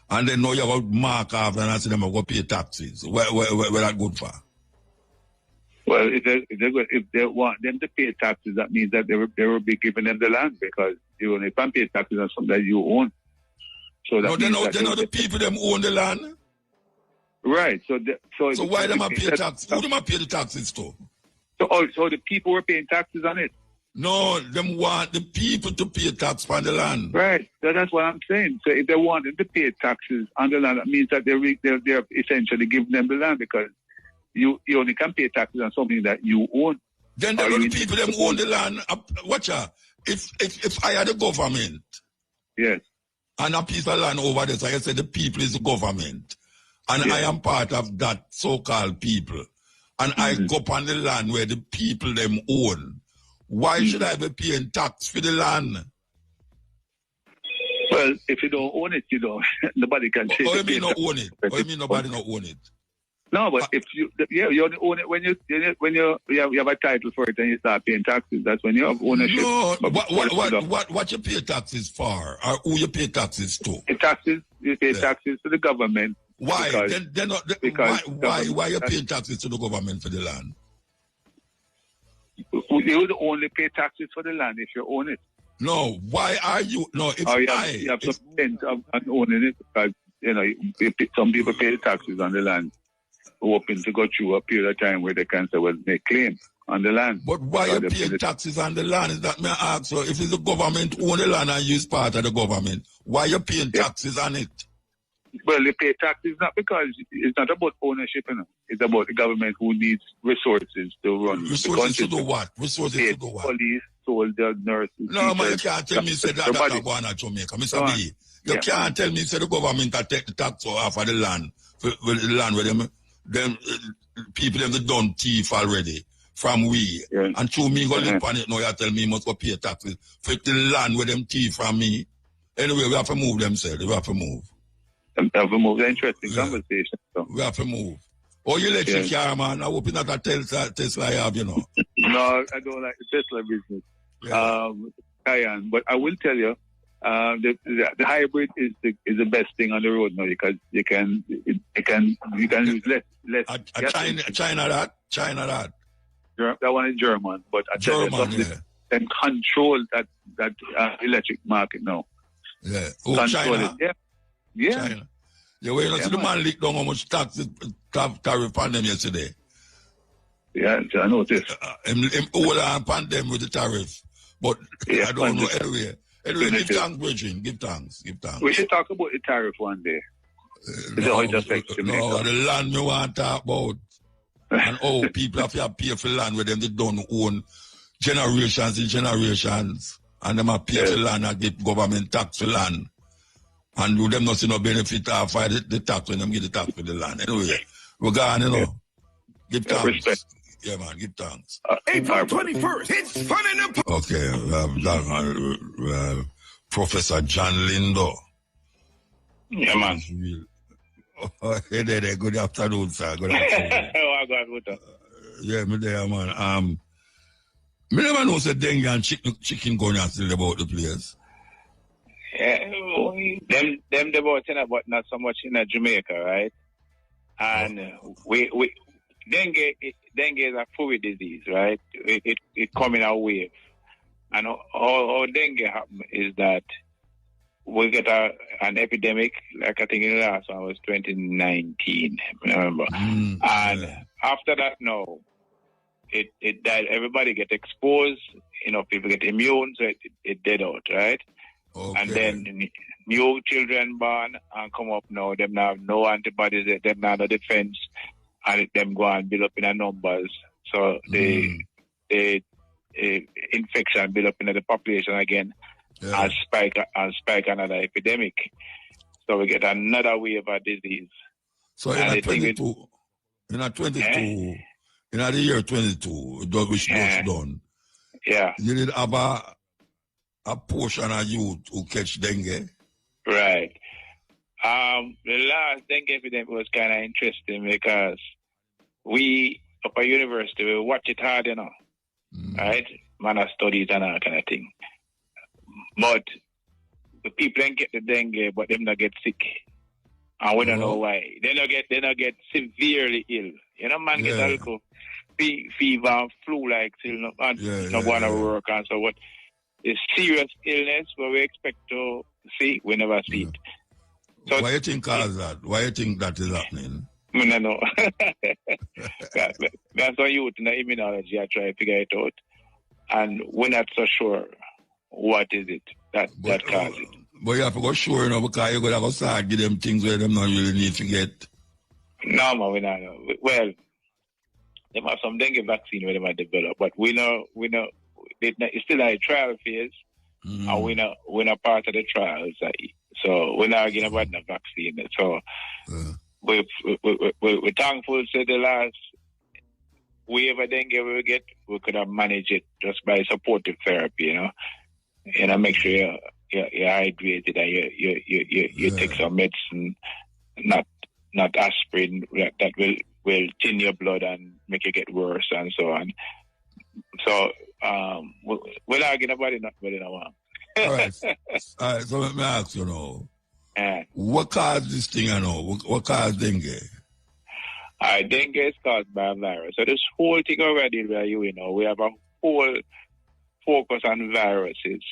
and then now you have a mark off and I see them go pay taxes? Where that good for? Well, if they want them to pay taxes, that means that they will be giving them the land, because you only can pay taxes on something that you own. So that they know the people them own the land. Right. So why them pay taxes? Who them pay the taxes to? So the people were paying taxes on it. No, them want the people to pay tax on the land. Right. That's what I'm saying. So if they want them to pay taxes on the land, that means that they're essentially giving them the land, because you only can pay taxes on something that you own. Then the people them own the land. Watch out. If I had the government, yes, and a piece of land over there, so I said the people is the government, and I am part of that so-called people, and I go up on the land where the people them own. Why should I be paying tax for the land? Well, if you don't own it, you don't. Nobody can take it. What do you mean not own it? What do you mean nobody not own it? No, but if you only own it when you have a title for it and you start paying taxes. That's when you have ownership. No, what you pay taxes for, or who you pay taxes to? You pay taxes to the government. Why? Why you paying taxes to the government for the land? You would only pay taxes for the land if you own it. No, why are you? No, if you have some sense of owning it, because some people pay the taxes on the land, hoping to go through a period of time where they can say, well, they claim on the land. But why you pay taxes on the land? Is that me ask? So if it's the government own the land and you is part of the government, why you paying taxes on it? Well, they pay taxes not because it's not about ownership, It's about the government who needs resources to run. Resources to do what? Resources to do what? Police, soldiers, nurses. No, man, you can't tell me say that going on Jamaica. Mr. B, you can't tell me say the government that take the tax off of the land, for the land where them people have done thief already from we. Yeah. And through me go live on it now, you tell me must go pay taxes for the land where them thief from me. Anyway, we have to move themselves. We have to move. Interesting conversation. So. We have to move. Oh, you electric car, man. I hope you're not a Tesla I have, No, I don't like the Tesla business. Yeah. But I will tell you, the hybrid is the best thing on the road now, because you can use less. China that. That one is German, but I tell you, can control that electric market now. Yeah. Oh, China. It. Yeah. China. Yeah, well, you see the man leaked down how much tariff on them yesterday. Yeah, I noticed. Him hold on them with the tariff. But I don't know anyway. Anyway, give thanks, Virgin. Give thanks. We should talk about the tariff one day. No, the land we want to talk about. And people have to pay for land where they don't own generations and generations. And them have pay for land and get government tax for land. And do them not see no benefit of the tax when them get the tax for the land. Anyway, we're gone, Give Yeah, thanks. respect. Yeah, man, give thanks. April 21st, it's fun in the... Okay, Professor John Lindo. Yeah, man. Oh, hey there, good afternoon, sir. Good afternoon. Oh, I got with Yeah, me there, man. Me never know say dengue and chicken gun are still about the place. Yeah, them the about but not so much in Jamaica, right? And we dengue is a fluid disease, right? It come in a wave, and how dengue happen is that we get an epidemic, like I think in the last one was 2019, I remember. After that, no, it died. Everybody get exposed, people get immune, so it dead out, right? Okay. And then new children born and come up now, them now have no antibodies, them now no defense, and them go and build up in their numbers. So the infection build up in the population again, and spike another epidemic. So we get another wave of disease. So in the year 22, which just done, you did have a portion of youth who catch dengue. Right. The last dengue epidemic was kind of interesting because we, up at university, we watch it hard, right? Man of studies and all kind of thing. But the people don't get the dengue, but them not get sick. And we don't know why. They not get severely ill. Man get a little fever and flu-like still not want to work and so what. It's serious illness where we expect to see, we never see it. So why you think cause that? Why you think that is happening? I don't know. That's why youth in the immunology I try to figure it out. And we're not so sure what is it that causes it. But you have to go sure, because you're going to go start give them things where them not really need to get. No, man, we not know. Well, they have some dengue vaccine where they might develop, but we know it's still a trial phase, and we're not part of the trials. So we're not arguing about the vaccine. So we're thankful to the last wave of dengue we get, we could have managed it just by supportive therapy, make sure you're hydrated and you take some medicine, not aspirin that will thin your blood and make it get worse and so on. So we're not arguing about it, not really no one. All right, so let me ask you what caused this thing, what caused dengue? Dengue is caused by a virus. So this whole thing already where we have a whole focus on viruses.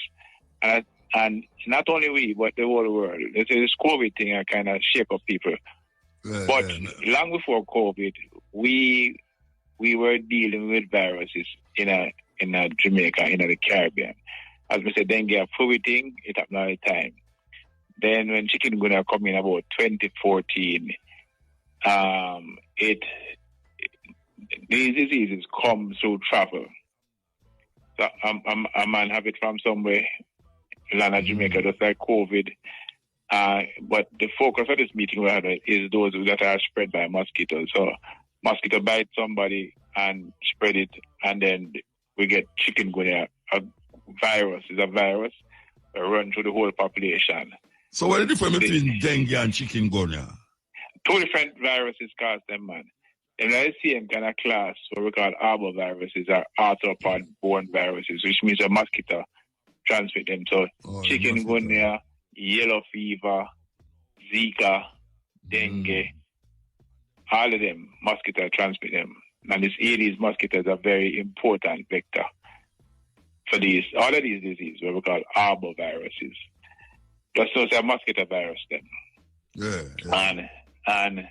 And not only we, but the whole world. This COVID thing kind of shake up people. But long before COVID, we were dealing with viruses in Jamaica, in the Caribbean. As we said, dengue a fluid thing, it happened all the time. Then when chikungunya come in about 2014, these diseases come through travel. So a man have it from somewhere, land of Jamaica, just like COVID. But the focus of this meeting we had is those that are spread by mosquitoes. So mosquito bite somebody and spread it, and then we get chikungunya. A virus is a virus that run through the whole population. So what is the difference between dengue and chikungunya? Two different viruses cause them, man. In the same kind of class, what we call arboviruses are arthropod-borne viruses, which means a mosquito transmit them. So chikungunya, yellow fever, Zika, dengue, all of them, mosquitoes transmit them. And these mosquitoes are very important vector for all of these diseases, what we call arboviruses. Just so it's a mosquito virus then. Yeah. And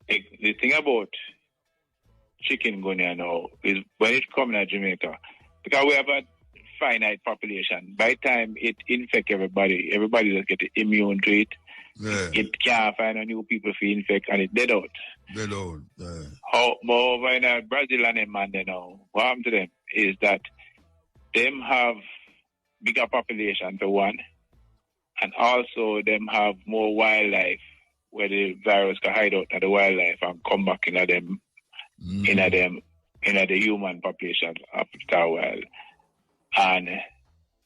the thing about chikungunya now is when it comes to Jamaica, because we have a finite population, by the time it infects everybody just get immune to it. Yeah. It can't find a new people to infect and it dead out. Dead out. Yeah. Over in Brazil and them now, what happened to them is that them have bigger population for one, and also them have more wildlife where the virus can hide out in the wildlife and come back in them in the human population after a while. And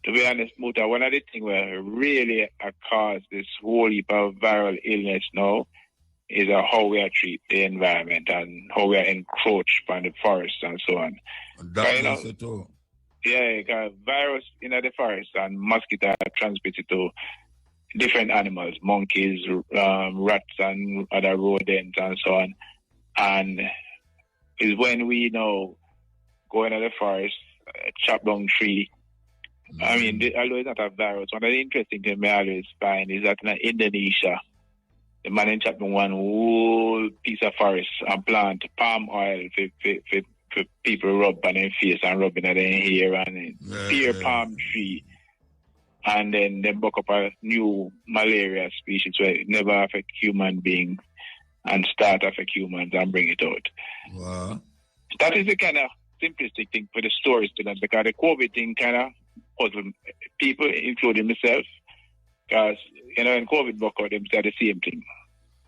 to be honest, Muta, one of the things where really cause this whole heap of viral illness now is how we are treat the environment and how we are encroached by the forest and so on. That is too. Yeah, because virus in the forest and mosquito are transmitted to different animals, monkeys, rats, and other rodents and so on. And is when we go into the forest, chop down tree. I mean, although it's not a virus, one of the interesting things I always find is that in Indonesia, the man chop down one whole piece of forest and plant palm oil for people rub on their face and rubbing on their hair and spear palm tree. And then they buck up a new malaria species where it never affect human beings and start affect humans and bring it out. Wow. That is the kind of simplistic thing for the stories to them, because the COVID thing kind of puzzle people, including myself, because, in COVID buck out, they said the same thing.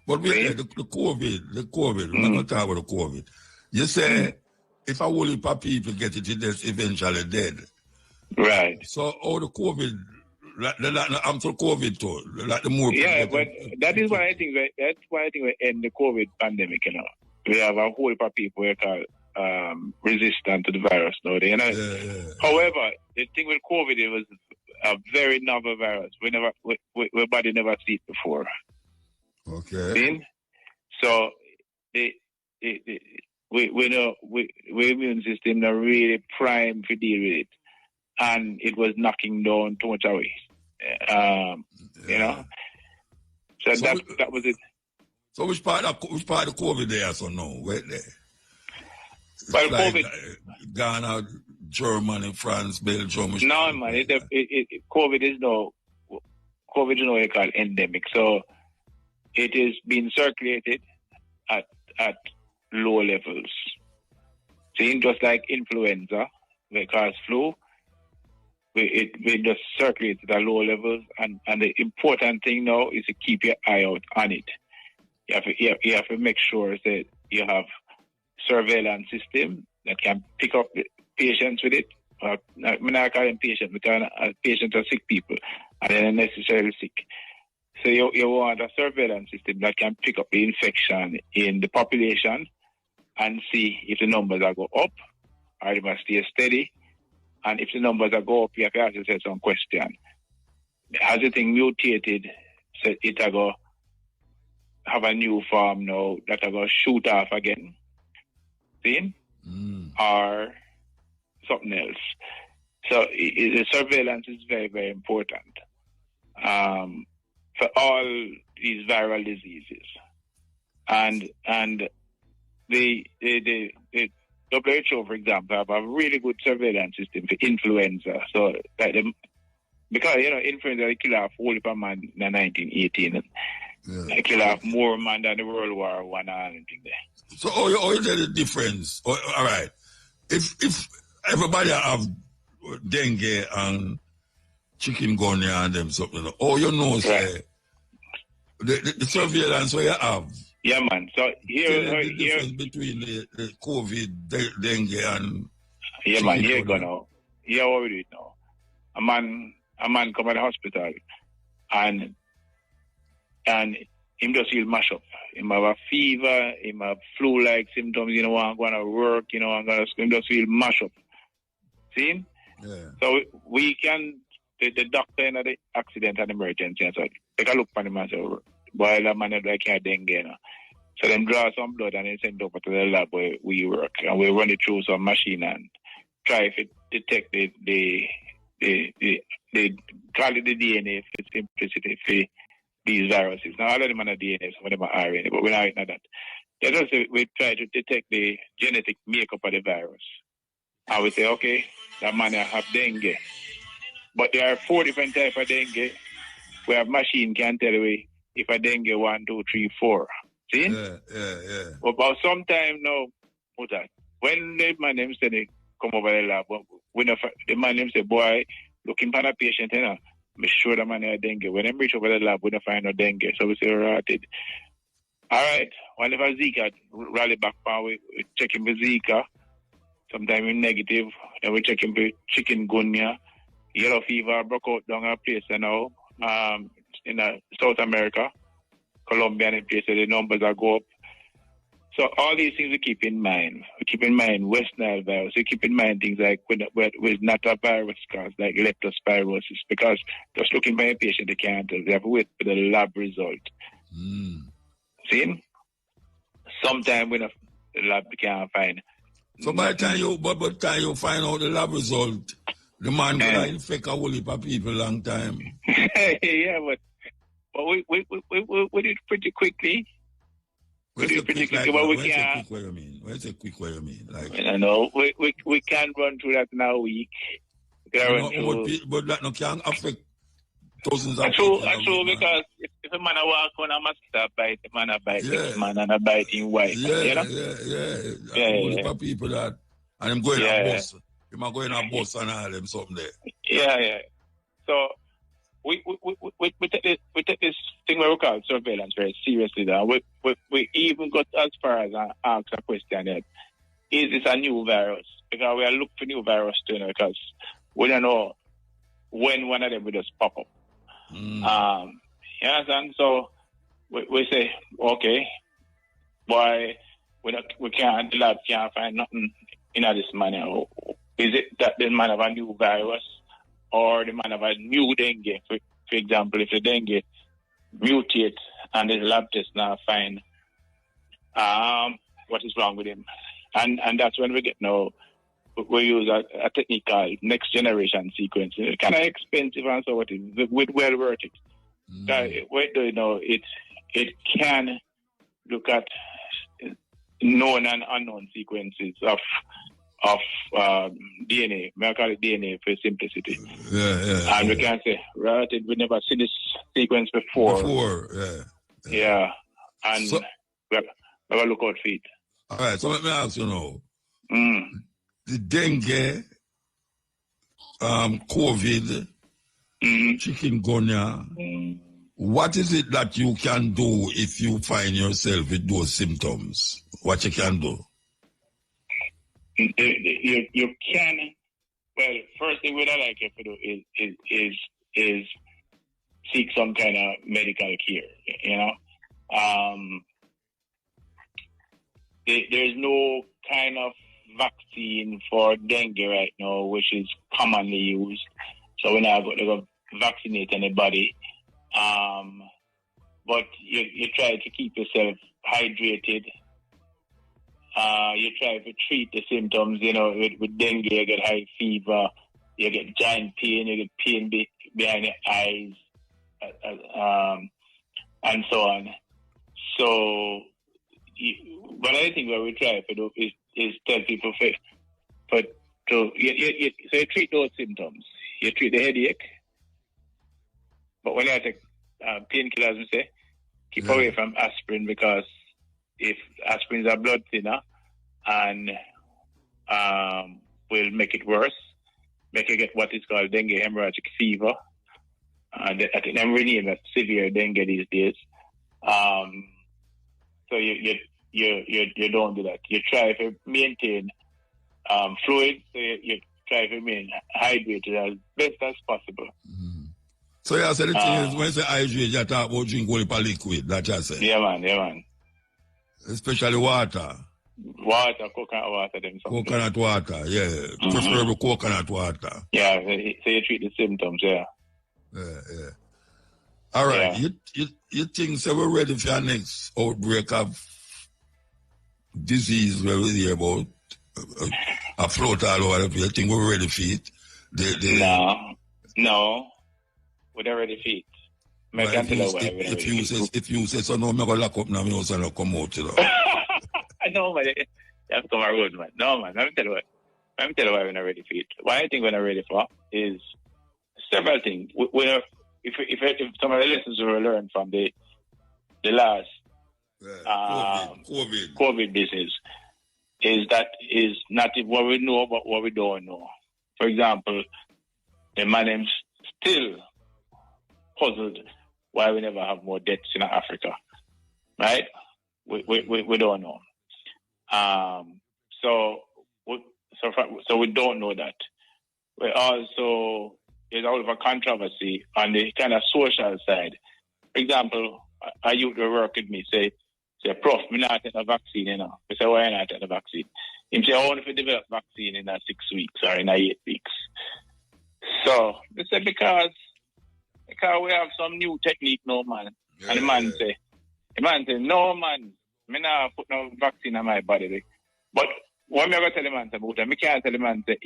But we the COVID, we're not going to talk about the COVID. You say, if a whole heap of people get it, it's eventually dead. Right. So, all the COVID, I'm for COVID too. Like the more yeah, but that is why I think we end the COVID pandemic, We have a whole heap of people who are resistant to the virus now. However, the thing with COVID, it was a very novel virus. We body never seen it before. Okay. So we know we immune system are really primed to deal with it, and it was knocking down too much away. So that was it. So which part of COVID there? So no, wait there. Well, like COVID, Ghana, Germany, France, Belgium. No, man. COVID is no what you call endemic. So it is being circulated at low levels. See, just like influenza, because flu, we just circulate at low levels, and the important thing now is to keep your eye out on it. You have to make sure that you have surveillance system that can pick up the patients with it. I'm not calling patients because patients are sick people and they're not necessarily sick. So you want a surveillance system that can pick up the infection in the population and see if the numbers are go up or they must stay steady. And if the numbers are go up, you have to ask yourself some question. Has the thing mutated so it will go have a new form now that will go shoot off again? See? Or something else. So the surveillance is very, very important for all these viral diseases. And the WHO, for example, have a really good surveillance system for influenza. So that because influenza they kill off whole heap of man in 1918. They kill off more man than the World War I and anything there. So how is the difference? All right. If everybody have dengue and chikungunya and them something, say the surveillance where you have. Yeah, man. So here the difference between the COVID, dengue, and yeah, man. Here you go now. Here what we do it now. A man come to the hospital and him just feel mash up. Him have a fever, him have flu-like symptoms, I'm going to work, him just feel mash up. See? Yeah. So we can, the doctor in the accident and emergency, and so take a look at him and say, boy, that man like he had dengue, So then draw some blood and then send it over to the lab where we work, and we run it through some machine and try if it detect the call it the DNA if it's implicit for these viruses. Now all of them are DNA, some of them are RNA, but we're not like that. That's also we try to detect the genetic makeup of the virus. And we say, okay, that man have dengue. But there are 4 different types of dengue where a machine can tell you if a dengue 1, 2, 3, 4. See? Yeah. But about some time now, when the man them say they come over the lab, the man them say, boy, looking for a patient, I'm sure the man had dengue. When they reach over the lab, we don't find no dengue. So we say, right, All right. Whenever Zika rally back power, we checking for Zika. Sometimes we're negative. Then we checking for chikungunya. Yellow fever broke out down our place now. In South America, Colombia and places, the numbers are go up. So all these things we keep in mind. We keep in mind West Nile virus. We keep in mind things like with not a virus cause like leptospirosis, because just looking by a patient they can't tell. They have to wait for the lab result. See? Sometimes when the lab can't find. So by the time you find out the lab result, the man gonna infect a whole heap of people long time. Yeah, but we did it pretty quickly. Where's the quick what you mean? Like, I don't know. We can't run through that in a week. But that no can affect thousands of people. That's true, because if a man walk on a mosquito bite, the man a bite next man and a bite in white. Yeah. For people that and them going a bus. Them are going a bus and all them something there. Yeah. So we take this thing where we call surveillance very seriously now. We even got as far as ask a question yet. Is this a new virus? Because we are looking for new virus too, because we don't know when one of them will just pop up. You understand? So we say, okay, why we can't, the lab can't find nothing in this manner. Is it that the man have a new virus or the man have a new dengue? For example, if the dengue mutate and the lab test now find what is wrong with him. And that's when we get we use a technique called next generation sequencing. It's kind of expensive and so what is well worth it. It can look at known and unknown sequences of DNA. I call it DNA for simplicity. Yeah. And we can say, right, we never seen this sequence before. Yeah. And so, we have to look out for it. All right, so let me ask you now. The dengue, COVID, chikungunya, what is it that you can do if you find yourself with those symptoms? What you can do? You can, well, first thing what I like you to do is seek some kind of medical care, There's no kind of vaccine for dengue right now, which is commonly used. So we're not going to vaccinate anybody. But you try to keep yourself hydrated. You try to treat the symptoms, with dengue, you get high fever, you get giant pain, you get pain behind your eyes, and so on. So, but I think what we try to do is tell people so you treat those symptoms. You treat the headache, but when you take painkillers, we say, keep away from aspirin, because if aspirin is a blood thinner and will make it worse, make you get what is called dengue hemorrhagic fever. I think I'm renaming that severe dengue these days. So you don't do that. You try to maintain fluid. So you try to remain hydrated as best as possible. So yeah, so the thing is, when you say hydrate, you talk about drink only liquid. That's what you say. Yeah, man. Especially water. Water, coconut water, them something. Coconut water, yeah. Preferable coconut water. Yeah, so you treat the symptoms, yeah. Yeah. All right. Yeah. You think so we're ready for our next outbreak of disease where we hear about afloat all over the place? You think we're ready for it? No. We're not ready for it. If you say so, no, I'm going to lock up now, I'm going to come out, No, man. You have to come on road, man. No, man. Let me tell you why we're not ready for it. Why I think we're not ready for is several things. If some of the lessons we learned from the last COVID business is not what we know, but what we don't know. For example, the man still puzzled why we never have more deaths in Africa, right? We don't know. So we don't know that. We also, there's all of a controversy on the kind of social side. For example, a youth will work with me, say, Prof, I'm not taking a vaccine, you know. I say, why are you not taking a vaccine? He say, I want to develop vaccine in 6 weeks or in 8 weeks. So, they say, because we have some new technique now, man. Yeah. And the man say, no, man, I'm not put no vaccine in my body. But what am I going to tell the man about that? I can't tell the man that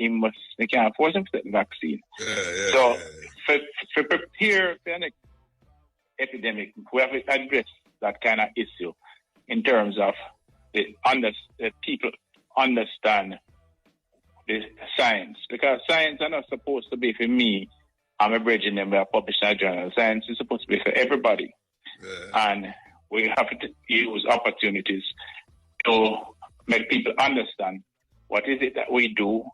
I can't force him to take the vaccine. So, for prepare for the next epidemic, we have to address that kind of issue in terms of the people understand the science. Because science is not supposed to be for me. I'm abridging them by publishing a journal. Science is supposed to be for everybody. Yeah. And we have to use opportunities to make people understand what is it that we do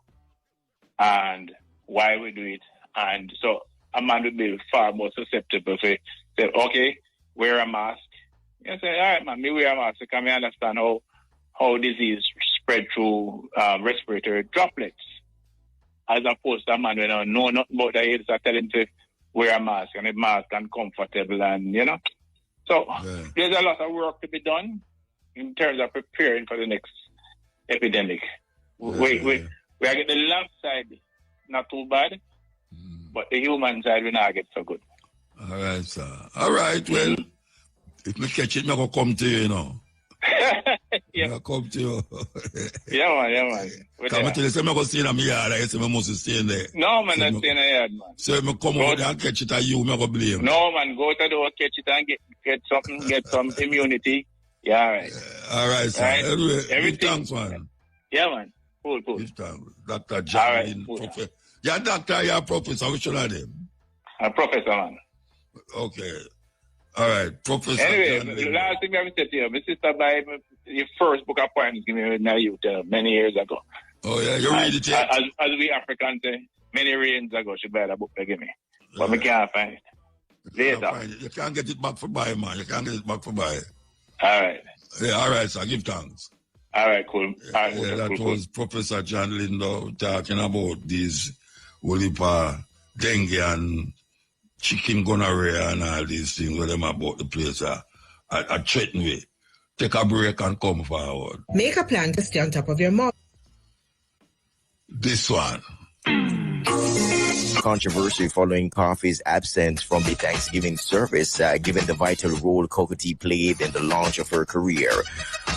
and why we do it. And so a man would be far more susceptible to say, okay, wear a mask. You say, all right, man, me wear a mask because I understand how disease spread through respiratory droplets. As opposed to a man who don't know nothing about the AIDS, I tell him to wear a mask and a mask uncomfortable and, you know. So there's a lot of work to be done in terms of preparing for the next epidemic. We are getting the lab side not too bad, but the human side we not get so good. All right, sir. All right, well, if we catch it, I'm going to come to you, you know. Yeah. I'll come to you. Yeah, man. Come and tell you, I'm going to stay in my yard. I say I must stay in there. No, man, I'm staying in the yard, man. So if I come out there and catch it, you, I'm going to blame. No, man, go to the door, catch it and get something, get some immunity. Yeah, all right. All right, sir. Right. Anyway, Everything. Thanks, man. Yeah, man. Cool. Dr. John. All right, cool. Yeah, doctor, you're a professor. Which one of them? A professor, man. Okay. All right, Professor. Anyway, last thing I have to say to you, my sister buy your first book of poems give me when I youth many years ago. Oh, yeah, you read it yet? As we Africans say, many rains ago, she buy that book to give me. But I can't find it. Later. You can't get it back for buy, man. You can't get it back for buy. All right. Yeah, all right, sir. Give thanks. All right, cool. All right, that was Professor John Lindo talking about these Wolipa, dengue and chicken gonorrhea and all these things where them about the place are threatening me. Take a break and come forward. Make a plan to stay on top of your mouth. This one. Controversy following Coffee's absence from the Thanksgiving service, given the vital role Cocoa Tea played in the launch of her career.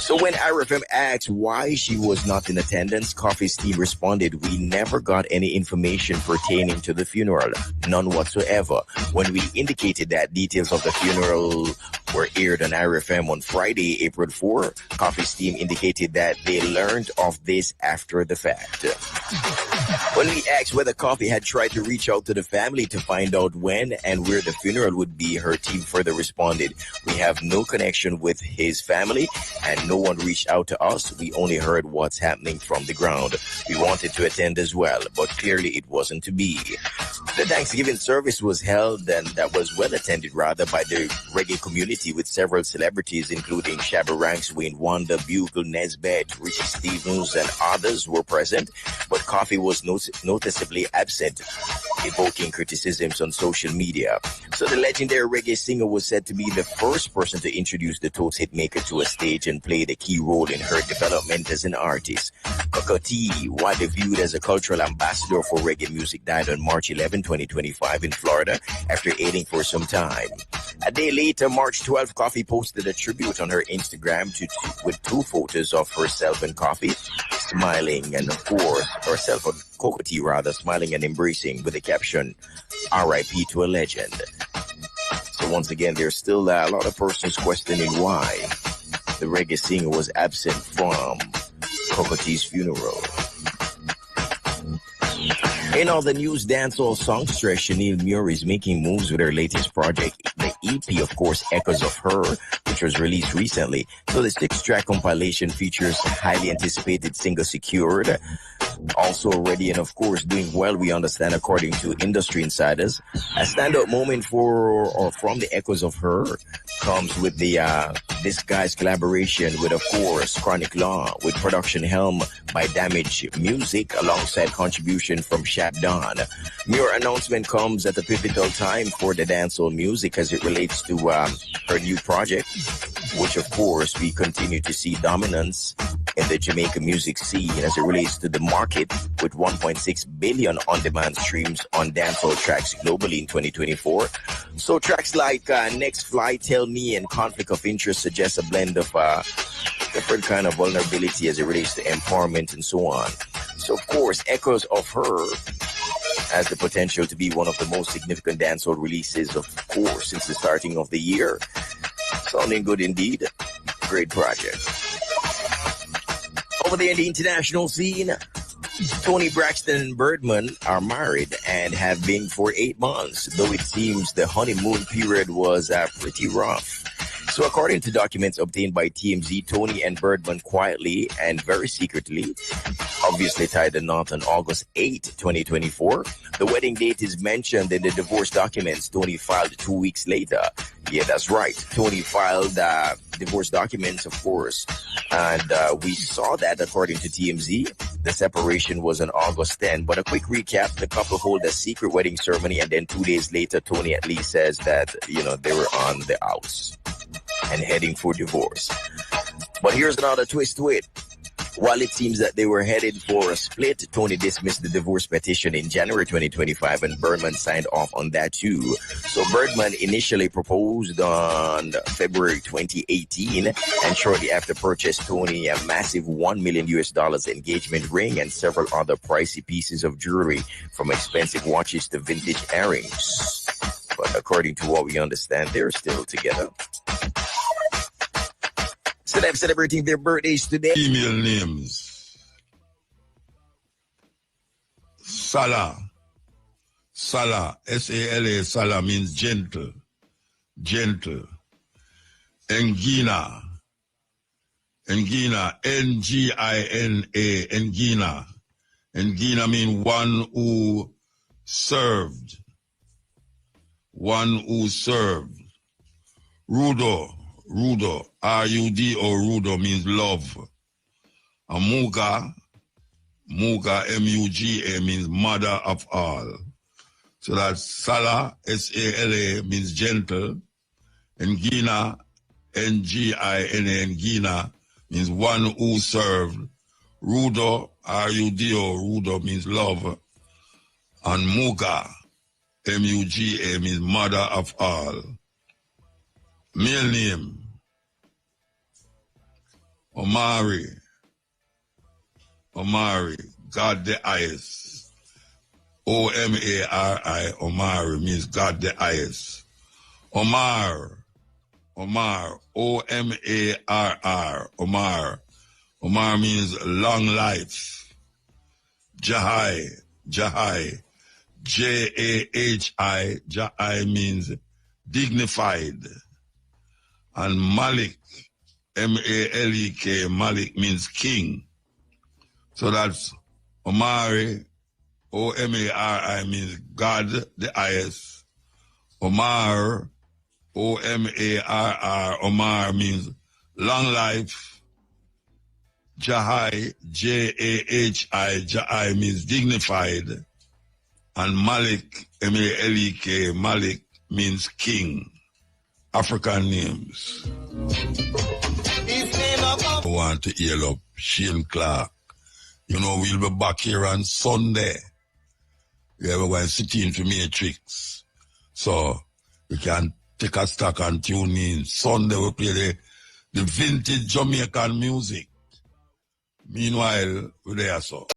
So when IRFM asked why she was not in attendance, Coffee's team responded, "We never got any information pertaining to the funeral, none whatsoever." When we indicated that details of the funeral were aired on IRFM on Friday, April 4, Coffee's team indicated that they learned of this after the fact. When we asked whether Coffee had tried to reach out to the family to find out when and where the funeral would be, her team further responded, "We have no connection with his family and no one reached out to us. We only heard what's happening from the ground. We wanted to attend as well, but clearly it wasn't to be." The Thanksgiving service was held, and that was well attended rather by the reggae community, with several celebrities including Shabba Ranks, Wayne Wonder, Bugle, Nesbeth, Richie Stevens and others were present, but Coffee was noticeably absent, evoking criticisms on social media. So the legendary reggae singer was said to be the first person to introduce the Toast hitmaker to a stage and played a key role in her development as an artist. Cocoa Tea, widely viewed as a cultural ambassador for reggae music, died on March 11, 2025 in Florida after ailing for some time. A day later, March 12, Coffee posted a tribute on her Instagram with two photos of herself and Coffee smiling, and of course herself, or Cocoa Tea rather, smiling and embracing, with the caption, "RIP to a legend." So once again, there's still a lot of persons questioning why the reggae singer was absent from Cocoa Tea's funeral. In all the news, dancehall songstress Chanel Muir is making moves with her latest project. The EP, of course, echoes of her, which was released recently. So the 6-track compilation features highly anticipated single Secured, Also ready and of course doing well, we understand, according to industry insiders. A standout moment for or from the Echoes of Her comes with the this guy's collaboration with, of course, Chronic Law, with production helm by Damage Music alongside contribution from Shat Don. Mere announcement comes at a pivotal time for the dancehall music as it relates to her new project, which of course we continue to see dominance in the Jamaican music scene as it relates to the market, with 1.6 billion on-demand streams on dancehall tracks globally in 2024. So tracks like Next Flight, Tell Me, and Conflict of Interest suggest a blend of different kind of vulnerability as it relates to empowerment and so on. So of course, Echoes of Her has the potential to be one of the most significant dancehall releases, of course, since the starting of the year. Sounding good indeed. Great project. Over there in the international scene, Tony Braxton and Birdman are married and have been for 8 months, though it seems the honeymoon period was pretty rough. So according to documents obtained by TMZ, Tony and Birdman quietly and very secretly obviously tied the knot on August 8, 2024. The wedding date is mentioned in the divorce documents Tony filed 2 weeks later. Yeah, that's right. Tony filed divorce documents, of course. And we saw that according to TMZ. The separation was on August 10. But a quick recap, the couple hold a secret wedding ceremony, and then 2 days later, Tony at least says that, they were on the outs and heading for divorce. But here's another twist to it. While it seems that they were headed for a split, Tony dismissed the divorce petition in January 2025 and Birdman signed off on that too. So Birdman initially proposed on February 2018 and shortly after purchased Tony a massive $1 million engagement ring and several other pricey pieces of jewelry, from expensive watches to vintage earrings. But according to what we understand, they're still together. Celebs celebrating their birthdays today. Female names. Salah. Salah. S-A-L-A. Salah means gentle. Gentle. Engina. Engina. N-G-I-N-A. Engina. Engina means one who served. One who served. Rudo. Rudo, R-U-D-O, Rudo means love. Muga, M-U-G-A means mother of all. So that's Salah, S-A-L-A means gentle. Ngina, N-G-I-N-A, Ngina means one who served. Rudo, R-U-D-O, Rudo means love. And Muga, M-U-G-A means mother of all. Male name, Omari, God the highest. O-M-A-R-I, Omari means God the highest. Omar, O-M-A-R-R, Omar means long life. Jahai, J-A-H-I, Jahai means dignified. And Malik, M-A-L-E-K, Malik means king. So that's Omari, O-M-A-R-I means God the highest. Omar, O-M-A-R-R, Omar means long life. Jahai, J-A-H-I, Jahai means dignified. And Malik, M-A-L-E-K, Malik means king. African names. I want to hear up Shane Clark. We'll be back here on Sunday. We're going to sit in for Matrix. So you can take a stock and tune in. Sunday we play the vintage Jamaican music. Meanwhile, we're there, so.